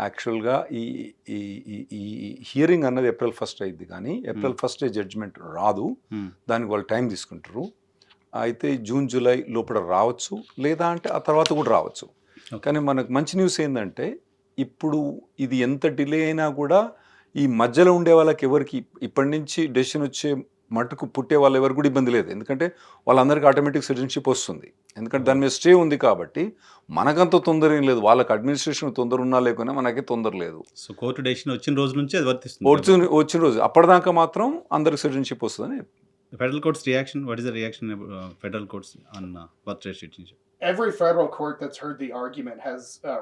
యాక్చువల్గా ఈ hearing అన్నది April 1st అయింది, కానీ ఏప్రిల్ 1st జడ్జిమెంట్ రాదు. దానికి వాళ్ళు టైం తీసుకుంటారు. అయితే జూన్ జూలై లోపల రావచ్చు, లేదా అంటే ఆ తర్వాత కూడా రావచ్చు. కానీ మనకు మంచి న్యూస్ ఏంటంటే ఇప్పుడు ఇది ఎంత డిలే అయినా కూడా ఈ మధ్యలో ఉండే వాళ్ళకి ఎవరికి ఇప్పటి నుంచి డెసిషన్ వచ్చే మటుకు పుట్టే వాళ్ళు ఎవరు కూడా ఇబ్బంది లేదు. ఎందుకంటే వాళ్ళందరికీ ఆటోమేటిక్ సిటిజన్షిప్ వస్తుంది. ఎందుకంటే దాని మీద స్టే ఉంది కాబట్టి మనకంత తొందర ఏం లేదు. వాళ్ళకి అడ్మినిస్ట్రేషన్ తొందర ఉన్నా లేకున్నా మనకి తొందర లేదు. సో కోర్టు డెసిషన్ వచ్చిన రోజు నుంచి అది వర్తిస్తుంది. వచ్చిన రోజు అప్పటిదాకా మాత్రం అందరికి సిటిజన్షిప్ వస్తుందని. Federal court's reaction, what is the reaction of federal courts on birthright citizenship? Every federal court that's heard the argument has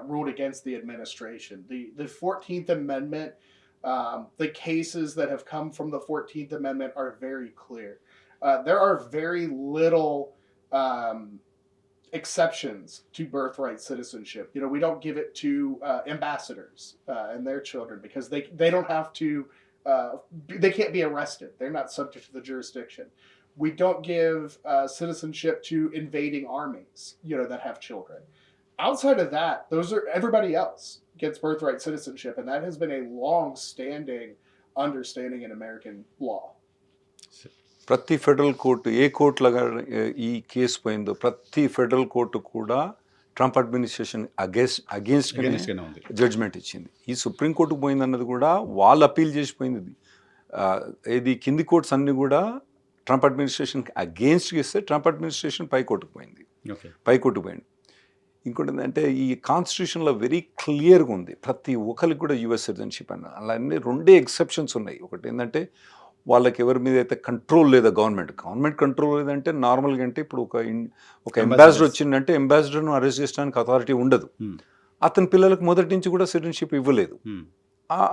ruled against the administration. The 14th Amendment, the cases that have come from the 14th Amendment are very clear. There are very little exceptions to birthright citizenship. We don't give it to ambassadors and their children because they don't have to. They can't be arrested. They're not subject to the jurisdiction. We don't give citizenship to invading armies, that have children. Outside of that, everybody else gets birthright citizenship, and that has been a long-standing understanding in American law. ప్రతి federal court ఏ కోర్టులాగా ఈ case పోయిందో ప్రతి federal court కూడా Trump administration against judgement ఇచ్చింది. ఈ సుప్రీంకోర్టుకు పోయింది అన్నది కూడా వాళ్ళు అప్పీల్ చేసిపోయింది. ఇది కింది కోర్ట్స్ అన్ని కూడా ట్రంప్ అడ్మినిస్ట్రేషన్కి అగేన్స్ట్గా ఇస్తే ట్రంప్ అడ్మినిస్ట్రేషన్ పైకోర్టుకు పోయింది. ఇంకోటి ఏంటంటే ఈ కాన్స్టిట్యూషన్లో వెరీ క్లియర్గా ఉంది ప్రతి ఒక్కరికి కూడా యూఎస్ సిటిజన్షిప్ అన్న. అలానే 2 ఎక్సెప్షన్స్ ఉన్నాయి. ఒకటి ఏంటంటే వాళ్ళకి ఎవరి మీద అయితే కంట్రోల్ లేదా గవర్నమెంట్ కంట్రోల్ లేదంటే నార్మల్గా అంటే ఇప్పుడు ఒక అంబాసిడర్ వచ్చిందంటే అంబాసిడర్ను అరెస్ట్ చేయడానికి అథారిటీ ఉండదు. అతని పిల్లలకు మొదటి నుంచి కూడా సిటిజన్షిప్ ఇవ్వలేదు.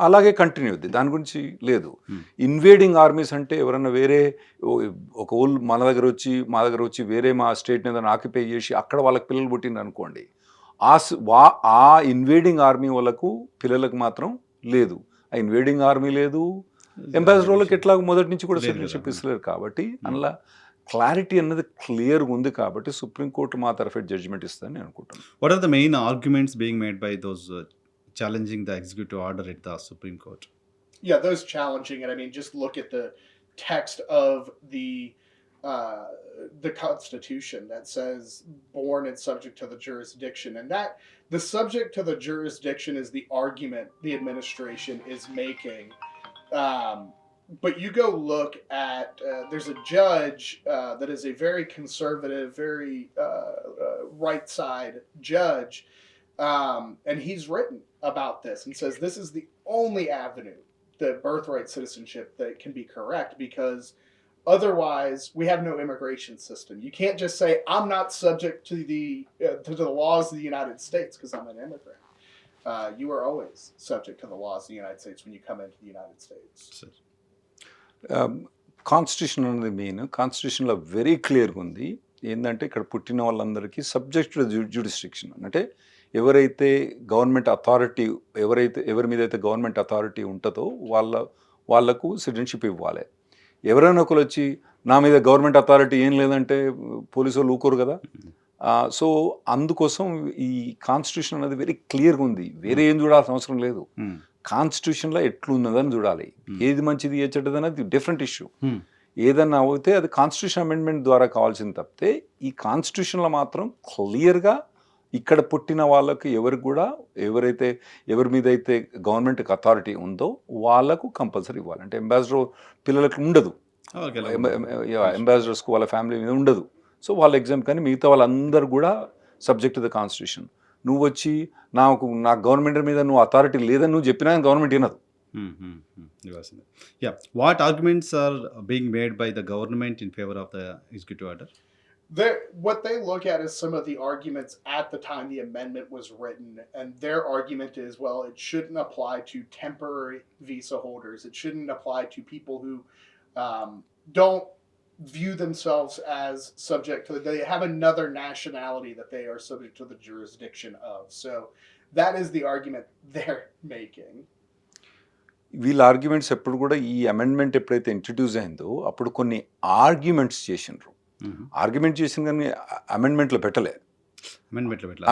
అలాగే కంటిన్యూ అవుద్ది, దాని గురించి లేదు. ఇన్వేడింగ్ ఆర్మీస్ అంటే ఎవరన్నా వేరే ఒక ఊళ్ళు మా దగ్గర వచ్చి వేరే మా స్టేట్ మీద ఆక్యుపై చేసి అక్కడ వాళ్ళకి పిల్లలు పుట్టింది అనుకోండి, ఆ ఇన్వేడింగ్ ఆర్మీ వాళ్ళకు పిల్లలకు మాత్రం లేదు. ఆ ఇన్వేడింగ్ ఆర్మీ లేదు, అంబాసిడర్ వాళ్ళకి ఎట్లా మొదటి నుంచి కూడా సిటిజన్షిప్ ఇస్తలేరు. కాబట్టి అందులో క్లారిటీ అన్నది క్లియర్గా ఉంది కాబట్టి సుప్రీంకోర్టు మా తరఫు జడ్జిమెంట్ ఇస్తుందని నేను అనుకుంటున్నాను. What are the main arguments being made by those challenging the executive order at the Supreme Court? Yeah, those challenging it. I mean, just look at the text of the Constitution that says born and subject to the jurisdiction, and that the subject to the jurisdiction is the argument the administration is making. But you go look at there's a judge that is a very conservative, very right side judge. And he's written about this and says this is the only avenue, the birthright citizenship, that can be correct, because otherwise we have no immigration system. You can't just say I'm not subject to the laws of the United States because I'm an immigrant. You are always subject to the laws of the United States when you come into the United States. Constitution అనేది main. కాన్స్టిట్యూషన్లో very క్లియర్గా ఉంది ఏంటంటే ఇక్కడ పుట్టిన వాళ్ళందరికీ subject to jurisdiction, అంటే ఎవరైతే గవర్నమెంట్ అథారిటీ ఎవరి మీద అయితే గవర్నమెంట్ అథారిటీ ఉంటుందో వాళ్ళకు సిటిజన్షిప్ ఇవ్వాలి. ఎవరైనా ఒకరు వచ్చి నా మీద గవర్నమెంట్ అథారిటీ ఏం లేదంటే పోలీసు వాళ్ళు ఊకోరు కదా. సో అందుకోసం ఈ కాన్స్టిట్యూషన్ అనేది వెరీ క్లియర్గా ఉంది. వేరే ఏం చూడాల్సిన అవసరం లేదు. కాన్స్టిట్యూషన్లో ఎట్లున్నదని చూడాలి. Hmm. ఏది మంచిది ఏ చెడ్డది అనేది డిఫరెంట్ ఇష్యూ. Hmm. ఏదన్నా అవుతే అది కాన్స్టిట్యూషన్ అమెండ్మెంట్ ద్వారా కావాల్సింది తప్పితే ఈ కాన్స్టిట్యూషన్లో మాత్రం క్లియర్గా ఇక్కడ పుట్టిన వాళ్ళకి ఎవరికి కూడా ఎవరి మీద అయితే గవర్నమెంట్కి అథారిటీ ఉందో వాళ్ళకు కంపల్సరీ ఇవ్వాలి. అంటే అంబాసిడర్ పిల్లలకి ఉండదు, Okay. అంబాసిడర్స్కు వాళ్ళ ఫ్యామిలీ మీద ఉండదు. సో వాళ్ళ ఎగ్జామ్ కానీ మిగతా వాళ్ళందరూ కూడా సబ్జెక్ట్ టు ద కాన్స్టిట్యూషన్. నువ్వు వచ్చి నా గవర్నమెంట్ మీద నువ్వు అథారిటీ లేదని నువ్వు చెప్పినా గవర్నమెంట్ వినదు. Yeah. What arguments are being made by the government in favor of the executive order? What they look at is some of the arguments at the time the amendment was written, and their argument is, well, it shouldn't apply to temporary visa holders. It shouldn't apply to people who don't view themselves as subject to. They have another nationality that they are subject to the jurisdiction of. So that is the argument they're making. వీళ్ళ arguments ఎప్పుడు కూడా ఈ amendment ఎప్పుడైతే introduce అయిందో అప్పుడు కొన్ని arguments చేసినారు. Argument చేసిన కానీ అమెండ్మెంట్లో పెట్టలే.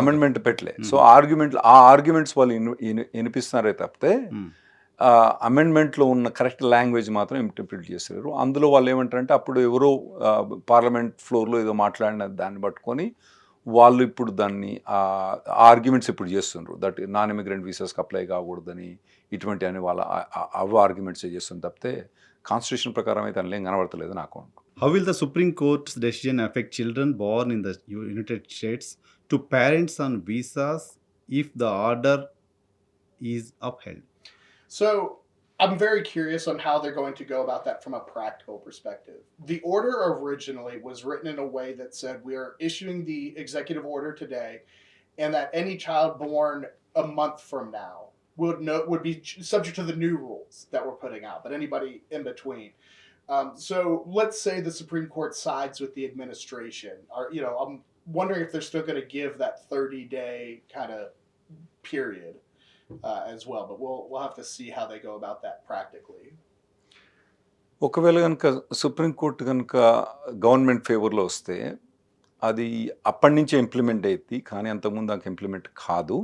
అమెండ్మెంట్ పెట్టలే. సో ఆ ఆర్గ్యుమెంట్స్ వాళ్ళు వినిపిస్తున్నారే తప్పితే అమెండ్మెంట్లో ఉన్న కరెక్ట్ లాంగ్వేజ్ మాత్రం ఇంటర్ప్రిట్ చేశారు. అందులో వాళ్ళు ఏమంటారంటే అప్పుడు ఎవరో పార్లమెంట్ ఫ్లోర్లో ఏదో మాట్లాడిన దాన్ని పట్టుకొని వాళ్ళు ఇప్పుడు దాన్ని ఆర్గ్యుమెంట్స్ ఇప్పుడు చేస్తున్నారు. దట్ నాన్ ఇమిగ్రెంట్ వీసాస్కి అప్లై కాకూడదని ఇటువంటి అని వాళ్ళ అవి ఆర్గ్యుమెంట్స్ చేస్తుంది తప్పితే కాన్స్టిట్యూషన్ ప్రకారం అయితే అందులో ఏం కనబడతలేదు నాకు. How will the Supreme Court's decision affect children born in the United States to parents on visas if the order is upheld? So I'm very curious on how they're going to go about that from a practical perspective. The order originally was written in a way that said we are issuing the executive order today, and that any child born a month from now would be subject to the new rules that we're putting out, but anybody in between. So let's say the Supreme Court sides with the administration. I'm wondering if they're still going to give that 30-day kind of period as well, but we'll have to see how they go about that practically. ఒకవేళ కనుక supreme court కనుక government ఫేవర్లో వస్తే అది అప్పటి నుంచే implement అయ్యింది, కానీ అంతకుముందు దానికి ఇంప్లిమెంట్ కాదు.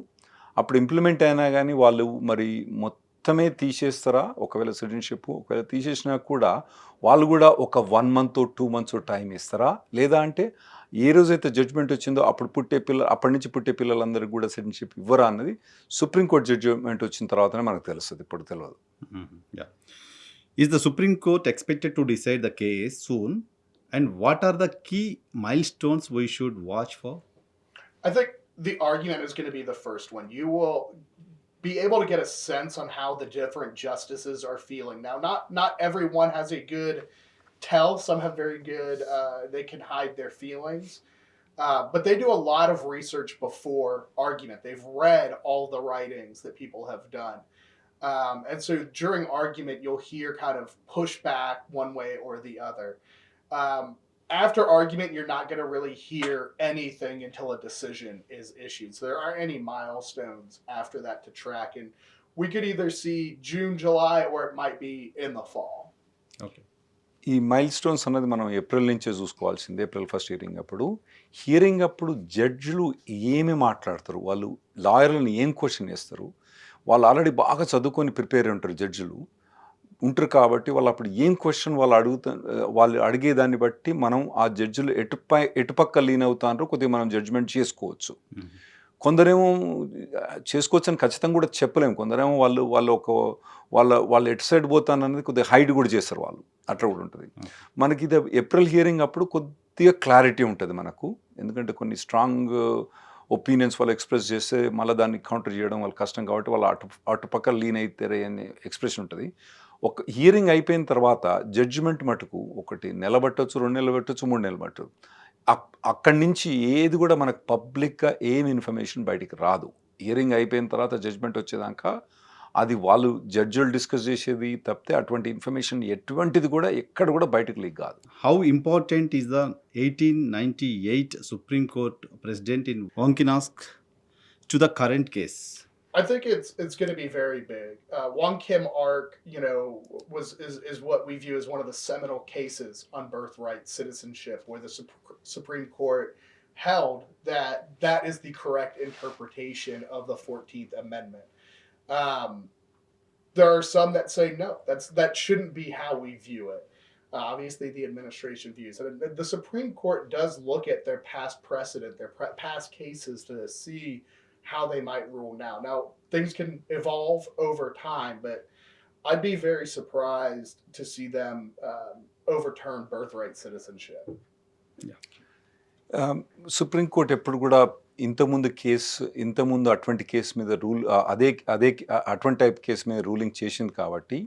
అప్పుడు ఇంప్లిమెంట్ అయినా కానీ వాళ్ళు మరి మొత్తమే తీసేస్తారా? ఒకవేళ సిటిజన్షిప్ ఒకవేళ తీసేసినా కూడా వాళ్ళు కూడా ఒక 1 month 2 months టైం ఇస్తారా? లేదా అంటే ఏ రోజైతే జడ్జ్మెంట్ వచ్చిందో అప్పటి నుంచి పుట్టే పిల్లలందరికీ కూడా సిటిజన్షిప్ ఇవ్వరా అన్నది సుప్రీంకోర్టు జడ్జ్మెంట్ వచ్చిన తర్వాతనే మనకు తెలుస్తుంది, ఇప్పుడు తెలియదు. Yeah. Is the Supreme Court expected to decide the case soon? And what are the key milestones we should watch for? I think the argument is going to be the first one. You will be able to get a sense on how the different justices are feeling. Now, not everyone has a good tell. Some have very good, they can hide their feelings. But they do a lot of research before argument. They've read all the writings that people have done. And so during argument, you'll hear kind of pushback one way or the other. After argument, you're not going to really hear anything until a decision is issued. So there aren't any milestones after that to track. And we could either see June, July, or it might be in the fall. Okay. ఈ mile stones అన్నది మనం April నుంచే చూసుకోవాల్సింది. April 1st hearing అప్పుడు జడ్జిలు ఏమి మాట్లాడతారు, వాళ్ళు లాయర్లను ఏం క్వశ్చన్ చేస్తారు, వాళ్ళు ఆల్రెడీ బాగా చదువుకొని ప్రిపేర్ ఉంటారు జడ్జిలు ఉంటారు కాబట్టి వాళ్ళు అప్పుడు ఏం క్వశ్చన్ వాళ్ళు అడిగేదాన్ని బట్టి మనం ఆ జడ్జిలు ఎటుపక్క లీన్ అవుతారో కొద్దిగా మనం జడ్జిమెంట్ చేసుకోవచ్చు. కొందరేమో చేసుకోవచ్చు అని ఖచ్చితంగా కూడా చెప్పలేము. కొందరేమో వాళ్ళు ఎటు సైడ్ పోతానన్నది కొద్దిగా హైడ్ కూడా చేస్తారు వాళ్ళు, అట్లా కూడా ఉంటుంది. మనకి ఇది ఏప్రిల్ హియరింగ్ అప్పుడు కొద్దిగా క్లారిటీ ఉంటుంది మనకు, ఎందుకంటే కొన్ని స్ట్రాంగ్ ఒపీనియన్స్ వాళ్ళు ఎక్స్ప్రెస్ చేస్తే మళ్ళీ దాన్ని కౌంటర్ చేయడం వాళ్ళు కష్టం కాబట్టి వాళ్ళు అటుపక్క లీన్ అవుతారే అనే ఎక్స్ప్రెషన్ ఉంటుంది. ఒక హియరింగ్ అయిపోయిన తర్వాత జడ్జిమెంట్ మటుకు 1 నెల పట్టవచ్చు, 2 నెలలు పట్టవచ్చు, 3 నెలలు పట్టవచ్చు. అక్కడి నుంచి ఏది కూడా మనకు పబ్లిక్గా ఏమి ఇన్ఫర్మేషన్ బయటికి రాదు. హియరింగ్ అయిపోయిన తర్వాత జడ్జిమెంట్ వచ్చేదాకా అది వాళ్ళు జడ్జిలు డిస్కస్ చేసేది తప్పితే అటువంటి ఇన్ఫర్మేషన్ ఎటువంటిది కూడా ఎక్కడ కూడా బయటకు లీక్ కాదు. How important is the 1898 Supreme Court precedent in Wong-Kim-Ark to the current case? I think it's going to be very big. Wong-Kim-Ark, is what we view as one of the seminal cases on birthright citizenship, where the Supreme Court held that is the correct interpretation of the 14th Amendment. there are some that say no. That shouldn't be how we view it. Obviously, the administration views it. And the Supreme Court does look at their past precedent, their past cases to see how they might rule now. Now, things can evolve over time, but I'd be very surprised to see them overturn birthright citizenship. Supreme court ఎప్పుడు కూడా ఇంతకుముందు అటువంటి case మీద అటువంటి type case మీద ruling చేసింది కాబట్టి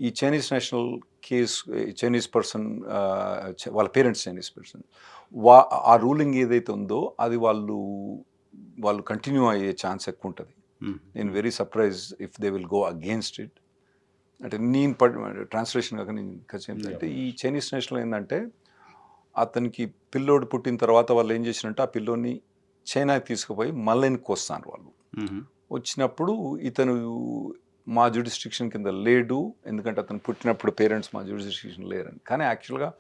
ఈ Chinese national case Chinese person వాళ్ళ పేరెంట్స్ చైనీస్ పర్సన్ ఆ రూలింగ్ ఏదైతే ఉందో అది వాళ్ళు కంటిన్యూ అయ్యే ఛాన్స్ ఎక్కువ ఉంటుంది. నేను very surprise if they will go against it. అంటే నేను ట్రాన్స్లేషన్ కాక నేను ఏంటంటే ఈ చైనీస్ నేషనల్ ఏంటంటే అతనికి పిల్లోడు పుట్టిన తర్వాత వాళ్ళు ఏం చేసినట్టు ఆ పిల్లోని చైనాకి తీసుకుపోయి మళ్ళీ వస్తాను వాళ్ళు. వచ్చినప్పుడు ఇతను మా జ్యూరిస్డిక్షన్ కింద లేడు, ఎందుకంటే అతను పుట్టినప్పుడు పేరెంట్స్ మా జ్యూరిస్డిక్షన్ లేరని. కానీ యాక్చువల్గా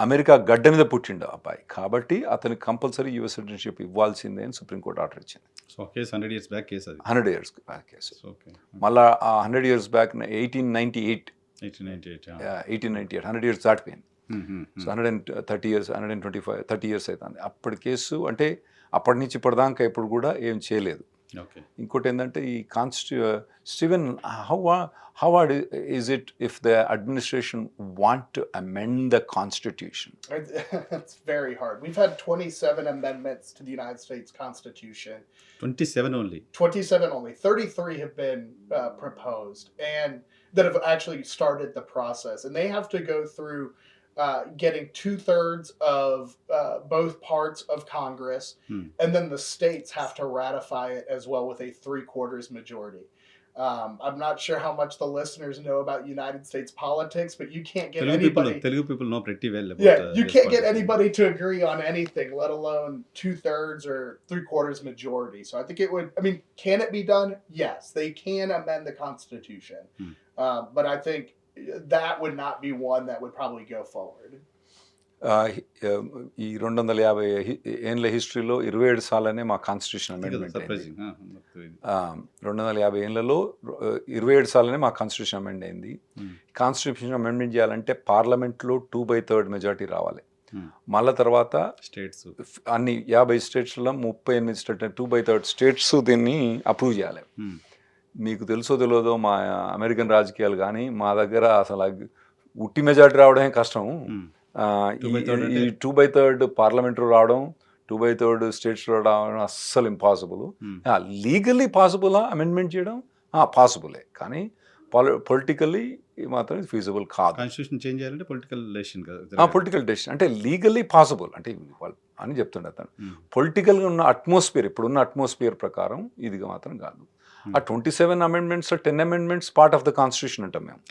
అమెరికా గడ్డ మీద పుట్టిండు అబ్బాయి, కాబట్టి అతనికి కంపల్సరీ యూఎస్ సిటిజన్షిప్ ఇవ్వాల్సిందే అని సుప్రీంకోర్టు ఆర్డర్ ఇచ్చింది. So case 100 years back case అది. 100 years బ్యాక్ కేసు. ఓకే. మళ్ళీ ఆ 100 years బ్యాక్ 1898 100 years దాటిపోయింది. సో 130 years 125 30 years అవుతుంది అప్పటి కేసు. అంటే అప్పటి నుంచి ఇప్పటిదాకా ఎప్పుడు కూడా ఏం చేయలేదు. ఓకే. ఇంకోటి ఏంటంటే ఈ Steven how hard is it if the administration want to amend the constitution? It's very hard. We've had 27 amendments to the United States Constitution. 27 only. 27 only. 33 have been proposed and that have actually started the process. And they have to go through getting 2/3 of both parts of Congress, and then the states have to ratify it as well with a 3/4 majority. I'm not sure how much the listeners know about United States politics, but you can't get Telugu people know pretty well about you can't get anybody to agree on anything, let alone 2/3 or 3/4 majority. So I think can it be done? Yes, they can amend the Constitution. But I think that would not be one that would probably go forward. ఈ 250 ఏళ్ళ హిస్టరీలో 27 సార్లనే మా constitution amendment అయింది. 250 ఏళ్లలో 27 సార్లనే మా constitution amend అయింది. Constitution amendment చేయాలంటే పార్లమెంట్లో 2/3 మెజారిటీ రావాలి. మళ్ళీ తర్వాత స్టేట్స్ అన్ని 50 స్టేట్స్లో 38 స్టేట్ 2/3 స్టేట్స్ దీన్ని అప్రూవ్ చేయాలి. మీకు తెలుసో తెలియదో మా అమెరికన్ రాజకీయాలు కానీ మా దగ్గర అసలు ఉట్టి మెజారిటీ రావడమే కష్టం. ఈ 2/3 పార్లమెంటరీ రావడం 2/3 స్టేట్స్లో రావడం అస్సలు ఇంపాసిబుల్. లీగల్లీ పాసిబులా అమెండ్మెంట్ చేయడం? పాసిబులే, కానీ పొలిటికల్లీ మాత్రం ఫీజిబుల్ కాదు. కాన్స్టిట్యూషన్ చేంజ్ చేయాలంటే పొలిటికల్ డెసిషన్ కాదు. పొలిటికల్ డెసిషన్ అంటే లీగల్లీ పాసిబుల్ అంటే అని చెప్తుండే అతను. పొలిటికల్గా ఉన్న అట్మాస్ఫియర్ ఇప్పుడున్న అట్మాస్ఫియర్ ప్రకారం ఇది మాత్రం కాదు. ఆ 27 amendments 10 amendments part of the constitution అంటాం మేము.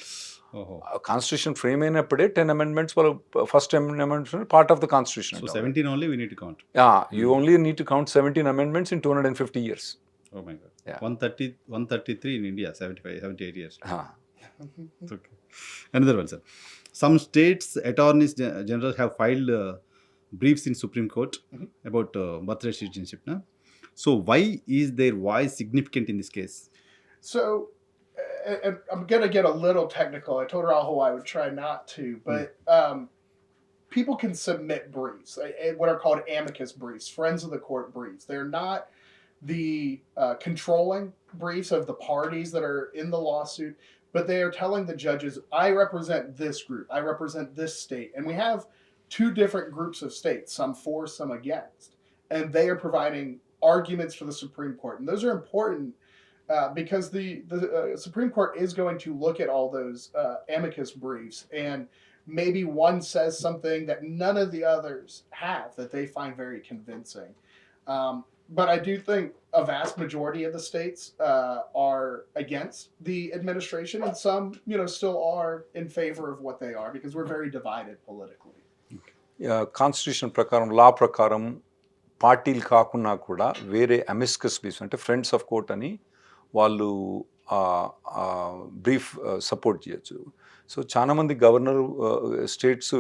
కాన్స్టిట్యూషన్ ఫ్రేమ్ అయినప్పుడే 10 amendments first amendments part of the constitution. So 17 only we need to count. You only need to count 17 amendments in 250 years. Oh my God. Yeah. 133 in India, 78 years. Okay. Another one, sir. Some states attorneys general have filed briefs in Supreme Court about birthright citizenship. Na? So why is their voice significant in this case? So and I'm going to get a little technical. I told Rahul I would try not to, but people can submit briefs, what are called amicus briefs, friends of the court briefs. They're not the controlling briefs of the parties that are in the lawsuit, but they are telling the judges, I represent this group, I represent this state. And we have two different groups of states, some for, some against. And they are providing arguments for the Supreme Court. And those are important because the Supreme Court is going to look at all those amicus briefs, and maybe one says something that none of the others have that they find very convincing. But I do think a vast majority of the states are against the administration, and some, still are in favor of what they are because we're very divided politically. Constitution ప్రకారం లా ప్రకారం పార్టీలు కాకుండా కూడా వేరే అమిస్కస్ briefs అంటే friends of court అని వాళ్ళు brief support చేయొచ్చు. సో చాలామంది గవర్నర్ స్టేట్స్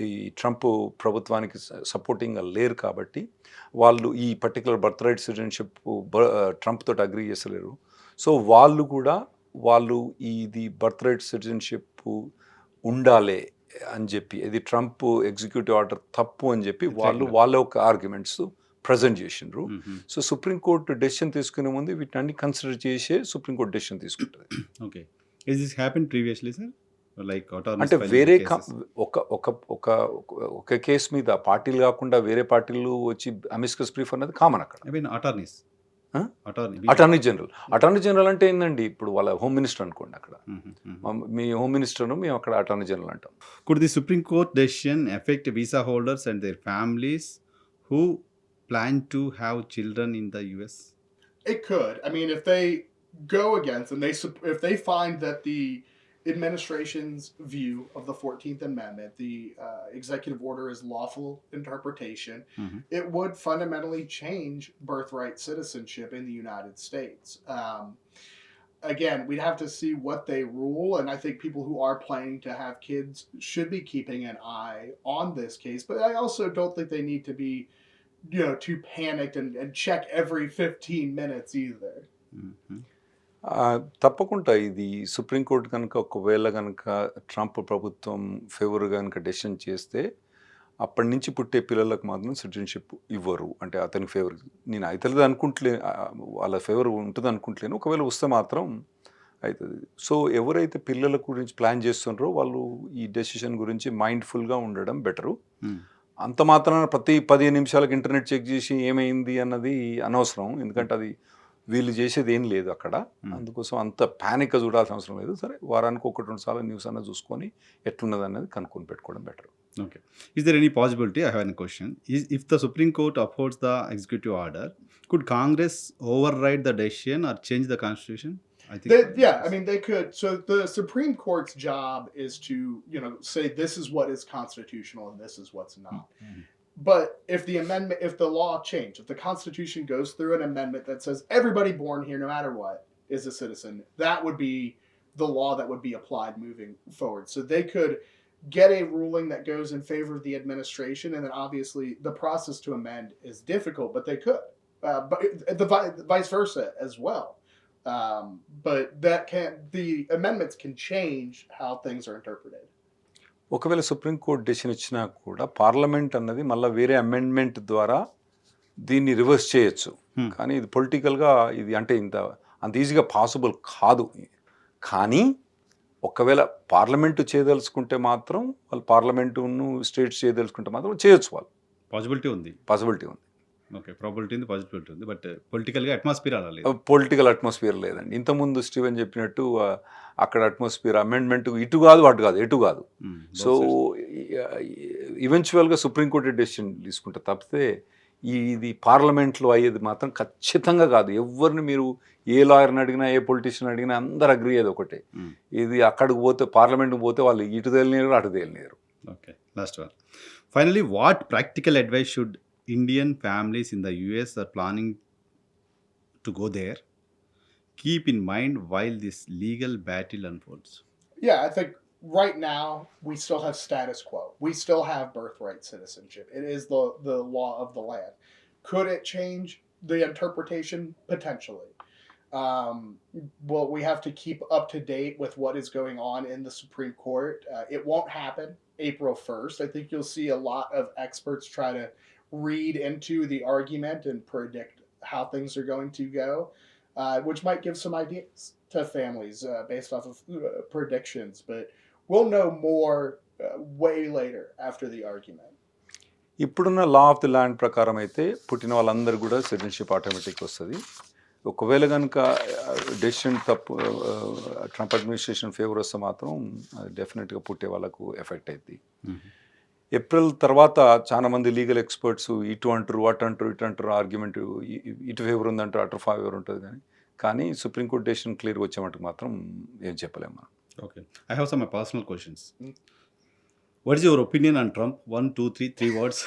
ఈ ట్రంప్ ప్రభుత్వానికి సపోర్టింగ్గా లేరు కాబట్టి వాళ్ళు ఈ particular birth right citizenship Trump తోటి అగ్రీ చేస్తలేరు. సో వాళ్ళు కూడా వాళ్ళు ఇది బర్త్ రైట్ సిటిజన్షిప్ ఉండాలి అని చెప్పి ఇది ట్రంప్ ఎగ్జిక్యూటివ్ ఆర్డర్ తప్పు అని చెప్పి వాళ్ళు వ్యతిరేకంగా. వాళ్ళ ఒక ఆర్గ్యుమెంట్స్ ప్రజెంట్ చేసిండ్రు. మ్మ్. సో సుప్రీంకోర్టు డెసిషన్ తీసుకునే ముందు వీటిని అన్ని కన్సిడర్ చేసే సుప్రీంకోర్టు డెసిషన్ తీసుకుంటుంది. Okay. Is this happen previously sir like అంటే వేరే ఒక ఒక ఒక ఒక కేసు మీద పార్టీలు కాకుండా వేరే పార్టీలు వచ్చి అమిస్కస్ బ్రీఫ్ అన్నది కామన్ అక్కడ. I mean attorneys Huh? Attorney attorney general అంటే ఏంటండి, ఇప్పుడు వాళ్ళ హోమ్ మినిస్టర్ అనుకోండి, అక్కడ మీ హోమ్ మినిస్టర్ను మేము అక్కడ అటార్నీ జనరల్ అంటాం. Could the Supreme Court decision affect visa holders and their families who plan to have children in the US? It could. I mean, if they go against and if they find that the administration's view of the 14th Amendment, the executive order is lawful interpretation, it would fundamentally change birthright citizenship in the United States. Again, we'd have to see what they rule, and I think people who are planning to have kids should be keeping an eye on this case. But I also don't think they need to be, too panicked and check every 15 minutes either. తప్పకుండా ఇది supreme court కనుక ఒకవేళ కనుక Trump ప్రభుత్వం favour కనుక decision చేస్తే అప్పటి నుంచి పుట్టే పిల్లలకు మాత్రం సిటిజన్షిప్ ఇవ్వరు. అంటే అతనికి ఫేవర్ నేను అవుతుంది వాళ్ళ ఫేవర్ ఉంటుంది అనుకుంటలేను. ఒకవేళ వస్తే మాత్రం అవుతుంది. సో ఎవరైతే పిల్లల గురించి ప్లాన్ చేస్తున్నారో వాళ్ళు ఈ డెసిషన్ గురించి మైండ్ఫుల్గా ఉండడం బెటరు. అంత మాత్రాన ప్రతి 15 నిమిషాలకు ఇంటర్నెట్ చెక్ చేసి ఏమైంది అన్నది అనవసరం. ఎందుకంటే అది వీళ్ళు చేసేది ఏం లేదు అక్కడ. అందుకోసం అంత ప్యానిక్గా చూడాల్సిన అవసరం లేదు. సరే, వారానికి 1-2 సార్లు న్యూస్ అన్న చూసుకొని ఎట్లున్నది అనేది కనుక్కొని పెట్టుకోవడం better. Okay. Is there any possibility? I have a question. If the Supreme Court upholds the executive order, could Congress override the decision or change the Constitution? I think. I mean, they could. So the Supreme Court's job is to, say this is what is constitutional and this is what's not. But if the law changed, if the Constitution goes through an amendment that says everybody born here, no matter what, is a citizen, that would be the law that would be applied moving forward. So they could get a ruling that goes in favor of the administration, and then obviously the process to amend is difficult, but they could. But the vice versa as well. But the amendments can change how things are interpreted. ఒకవేళ supreme court decision ఇచ్చినా కూడా parliament అన్నది మళ్ళీ వేరే amendment ద్వారా దీన్ని reverse చేయొచ్చు. కానీ ఇది పొలిటికల్గా ఇది అంటే అంత ఈజీగా పాసిబుల్ కాదు. కానీ ఒకవేళ పార్లమెంటు చేయదలుచుకుంటే మాత్రం వాళ్ళు పార్లమెంటును స్టేట్స్ చేయదలుచుకుంటే మాత్రం చేయొచ్చు. వాళ్ళు పాసిబిలిటీ ఉంది. ఓకే, ప్రాబిలిటీ ఉంది, పాసిబిలిటీ ఉంది. బట్ పొలిటికల్గా అట్మాస్ఫియర్ అలా లేదు. పొలిటికల్ అట్మాస్ఫియర్ లేదండి. ఇంతకుముందు స్టీవెన్ చెప్పినట్టు అక్కడ అట్మాస్ఫియర్ అమెండ్మెంట్ ఇటు కాదు అటు కాదు ఎటు కాదు. సో ఈవెన్చువల్గా సుప్రీంకోర్టు డెసిషన్ తీసుకుంటే తప్పితే ఇది పార్లమెంట్లో అయ్యేది మాత్రం ఖచ్చితంగా కాదు. ఎవరిని మీరు ఏ లాయర్ని అడిగినా ఏ పొలిటీషియన్ అడిగినా అందరు అగ్రీ అయ్యేది ఒకటే. ఇది అక్కడికి పోతే పార్లమెంట్కి పోతే వాళ్ళు ఇటు తేలినారు అటు తేలినారు. Okay, last one. Finally, what practical advice should Indian families in the US are planning to go there keep in mind while this legal battle unfolds? Yeah, I think right now we still have status quo. We still have birthright citizenship. It is the law of the land. Could it change the interpretation? Potentially. Well, we have to keep up to date with what is going on in the Supreme Court. It won't happen April 1st. I think you'll see a lot of experts try to read into the argument and predict how things are going to go, which might give some ideas to families based off of predictions. But we'll know more way later after the argument. ఇప్పుడున్న law of the land ప్రకారం అయితే పుట్టిన వాళ్ళందరూ కూడా citizenship automatic వస్తుంది. ఒకవేళ కనుక decision తప్పు ట్రంప్ అడ్మినిస్ట్రేషన్ ఫేవర్ వస్తే మాత్రం డెఫినెట్గా పుట్టే వాళ్ళకు ఎఫెక్ట్ అవుతుంది. ఏప్రిల్ తర్వాత చాలా మంది లీగల్ ఎక్స్పర్ట్స్ ఇటు అంటారు అటు అంటారు ఇటు అంటారు, ఆర్గ్యుమెంట్ ఇటు ఫేవర్ ఉందంటారు అటు ఫేవర్ ఉంటుంది. కానీ సుప్రీంకోర్టు డెసిషన్ క్లియర్గా వచ్చే మటుకు మాత్రం ఏం చెప్పలేము మనం. Okay, I have some personal questions. What is your opinion on Trump? 1, 2, 3 words.